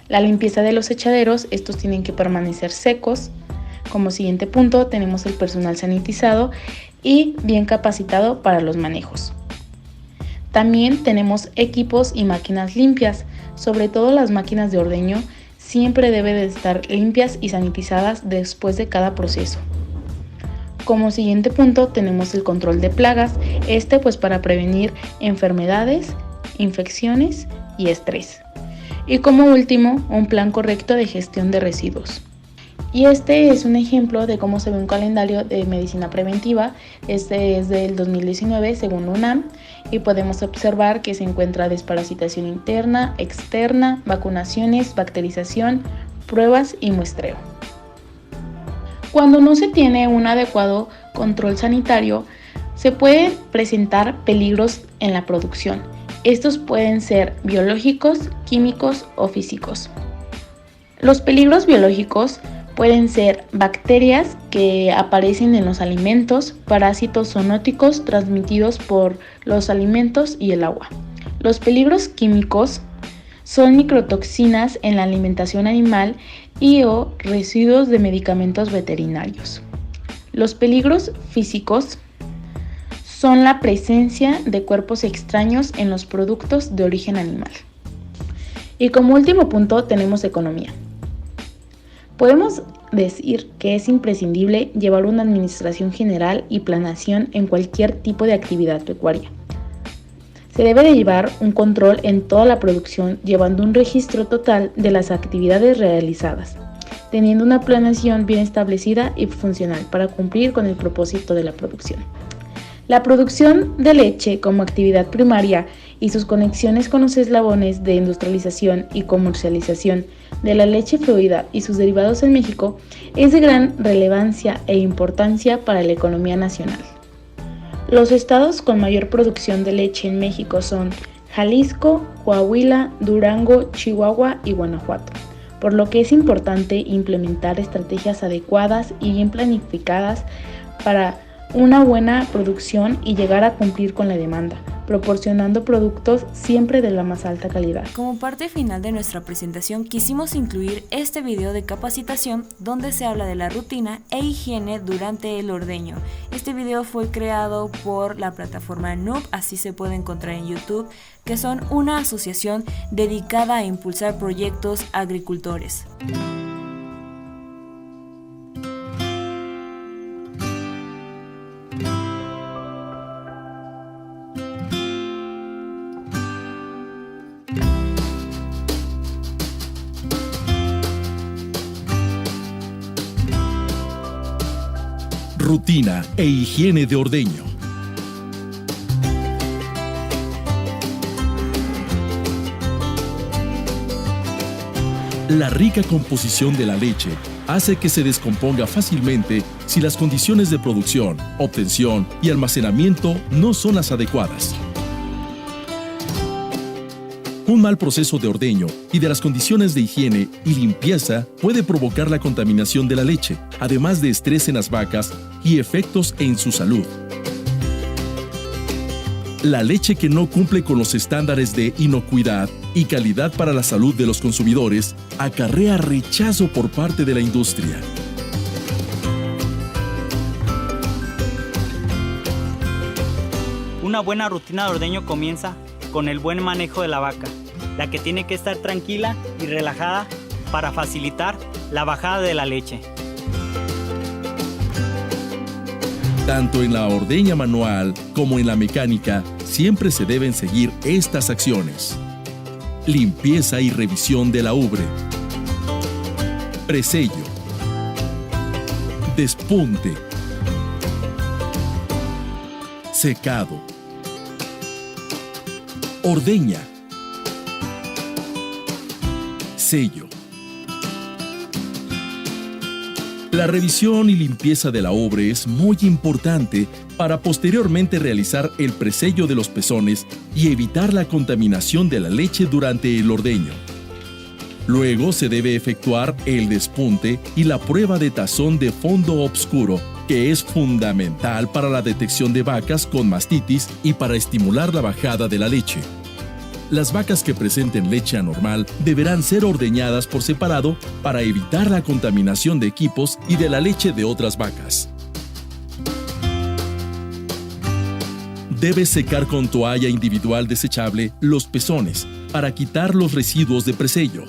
La limpieza de los echaderos, estos tienen que permanecer secos. Como siguiente punto tenemos el personal sanitizado y bien capacitado para los manejos. También tenemos equipos y máquinas limpias, sobre todo las máquinas de ordeño siempre deben de estar limpias y sanitizadas después de cada proceso. Como siguiente punto tenemos el control de plagas, pues para prevenir enfermedades, infecciones y estrés. Y como último, un plan correcto de gestión de residuos. Y este es un ejemplo de cómo se ve un calendario de medicina preventiva. Este es del 2019 según UNAM, y podemos observar que se encuentra desparasitación interna, externa, vacunaciones, bacterización, pruebas y muestreo. Cuando no se tiene un adecuado control sanitario, se pueden presentar peligros en la producción. Estos pueden ser biológicos, químicos o físicos. Los peligros biológicos Pueden ser bacterias que aparecen en los alimentos, parásitos zoonóticos transmitidos por los alimentos y el agua. Los peligros químicos son microtoxinas en la alimentación animal y o residuos de medicamentos veterinarios. Los peligros físicos son la presencia de cuerpos extraños en los productos de origen animal. Y como último punto tenemos economía. Podemos decir que es imprescindible llevar una administración general y planeación en cualquier tipo de actividad pecuaria. Se debe de llevar un control en toda la producción, llevando un registro total de las actividades realizadas, teniendo una planeación bien establecida y funcional para cumplir con el propósito de la producción. La producción de leche como actividad primaria y sus conexiones con los eslabones de industrialización y comercialización de la leche fluida y sus derivados en México es de gran relevancia e importancia para la economía nacional. Los estados con mayor producción de leche en México son Jalisco, Coahuila, Durango, Chihuahua y Guanajuato, por lo que es importante implementar estrategias adecuadas y bien planificadas para una buena producción y llegar a cumplir con la demanda, proporcionando productos siempre de la más alta calidad. Como parte final de nuestra presentación, quisimos incluir este video de capacitación donde se habla de la rutina e higiene durante el ordeño. Este video fue creado por la plataforma Noob, así se puede encontrar en YouTube, que son una asociación dedicada a impulsar proyectos agricultores. Rutina e higiene de ordeño. La rica composición de la leche hace que se descomponga fácilmente si las condiciones de producción, obtención y almacenamiento no son las adecuadas. Un mal proceso de ordeño y de las condiciones de higiene y limpieza puede provocar la contaminación de la leche, además de estrés en las vacas y efectos en su salud. La leche que no cumple con los estándares de inocuidad y calidad para la salud de los consumidores acarrea rechazo por parte de la industria. Una buena rutina de ordeño comienza con el buen manejo de la vaca, la que tiene que estar tranquila y relajada para facilitar la bajada de la leche. Tanto en la ordeña manual como en la mecánica, siempre se deben seguir estas acciones. Limpieza y revisión de la ubre. Presello. Despunte. Secado. Ordeña. Sello. La revisión y limpieza de la ubre es muy importante para posteriormente realizar el presello de los pezones y evitar la contaminación de la leche durante el ordeño. Luego se debe efectuar el despunte y la prueba de tazón de fondo oscuro, que es fundamental para la detección de vacas con mastitis y para estimular la bajada de la leche. Las vacas que presenten leche anormal deberán ser ordeñadas por separado para evitar la contaminación de equipos y de la leche de otras vacas. Debes secar con toalla individual desechable los pezones para quitar los residuos de presello.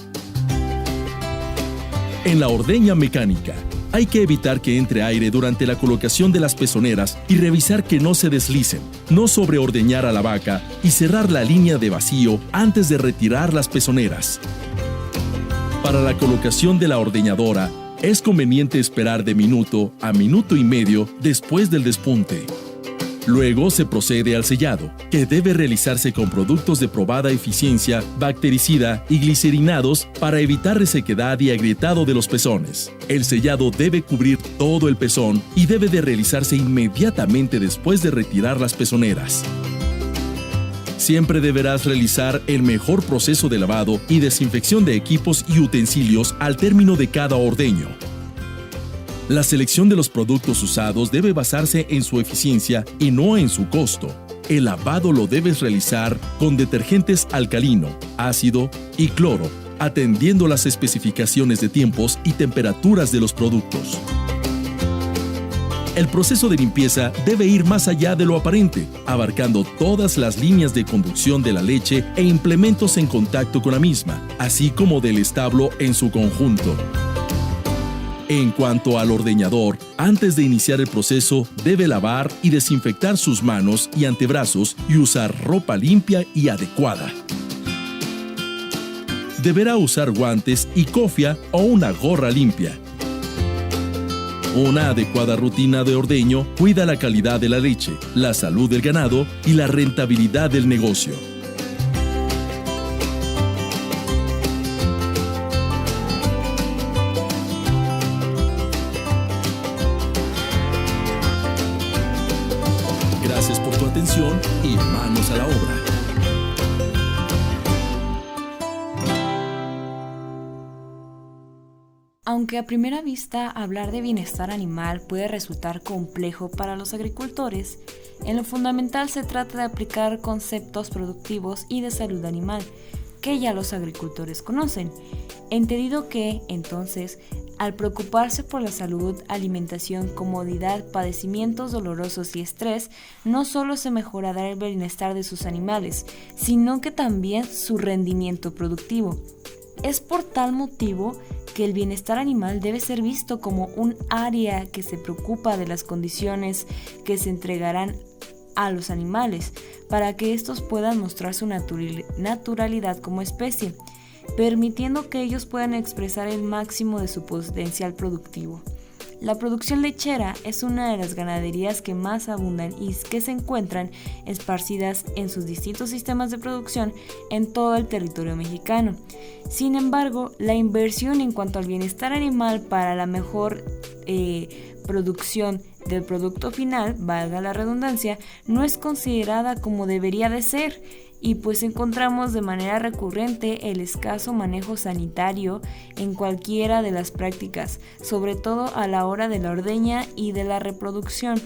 En la ordeña mecánica, hay que evitar que entre aire durante la colocación de las pezoneras y revisar que no se deslicen, no sobreordeñar a la vaca y cerrar la línea de vacío antes de retirar las pezoneras. Para la colocación de la ordeñadora, es conveniente esperar de minuto a minuto y medio después del despunte. Luego se procede al sellado, que debe realizarse con productos de probada eficiencia, bactericida y glicerinados para evitar resequedad y agrietado de los pezones. El sellado debe cubrir todo el pezón y debe de realizarse inmediatamente después de retirar las pezoneras. Siempre deberás realizar el mejor proceso de lavado y desinfección de equipos y utensilios al término de cada ordeño. La selección de los productos usados debe basarse en su eficiencia y no en su costo. El lavado lo debes realizar con detergentes alcalino, ácido y cloro, atendiendo las especificaciones de tiempos y temperaturas de los productos. El proceso de limpieza debe ir más allá de lo aparente, abarcando todas las líneas de conducción de la leche e implementos en contacto con la misma, así como del establo en su conjunto. En cuanto al ordeñador, antes de iniciar el proceso, debe lavar y desinfectar sus manos y antebrazos y usar ropa limpia y adecuada. Deberá usar guantes y cofia o una gorra limpia. Una adecuada rutina de ordeño cuida la calidad de la leche, la salud del ganado y la rentabilidad del negocio. Gracias por tu atención y manos a la obra. Aunque a primera vista hablar de bienestar animal puede resultar complejo para los agricultores, en lo fundamental se trata de aplicar conceptos productivos y de salud animal que ya los agricultores conocen, entendido que, entonces, al preocuparse por la salud, alimentación, comodidad, padecimientos dolorosos y estrés, no solo se mejorará el bienestar de sus animales, sino que también su rendimiento productivo. Es por tal motivo que el bienestar animal debe ser visto como un área que se preocupa de las condiciones que se entregarán a los animales para que estos puedan mostrar su naturalidad como especie, permitiendo que ellos puedan expresar el máximo de su potencial productivo. La producción lechera es una de las ganaderías que más abundan y que se encuentran esparcidas en sus distintos sistemas de producción en todo el territorio mexicano. Sin embargo, la inversión en cuanto al bienestar animal para la mejor producción del producto final, valga la redundancia, no es considerada como debería de ser, y pues encontramos de manera recurrente el escaso manejo sanitario en cualquiera de las prácticas, sobre todo a la hora de la ordeña y de la reproducción.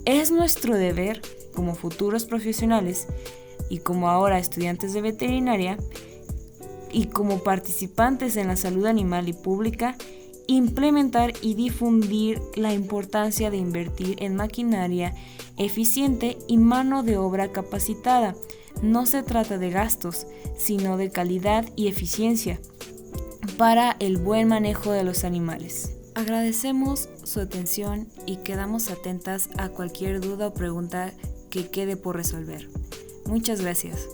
Es nuestro deber, como futuros profesionales y como ahora estudiantes de veterinaria, y como participantes en la salud animal y pública, implementar y difundir la importancia de invertir en maquinaria eficiente y mano de obra capacitada. No se trata de gastos, sino de calidad y eficiencia para el buen manejo de los animales. Agradecemos su atención y quedamos atentas a cualquier duda o pregunta que quede por resolver. Muchas gracias.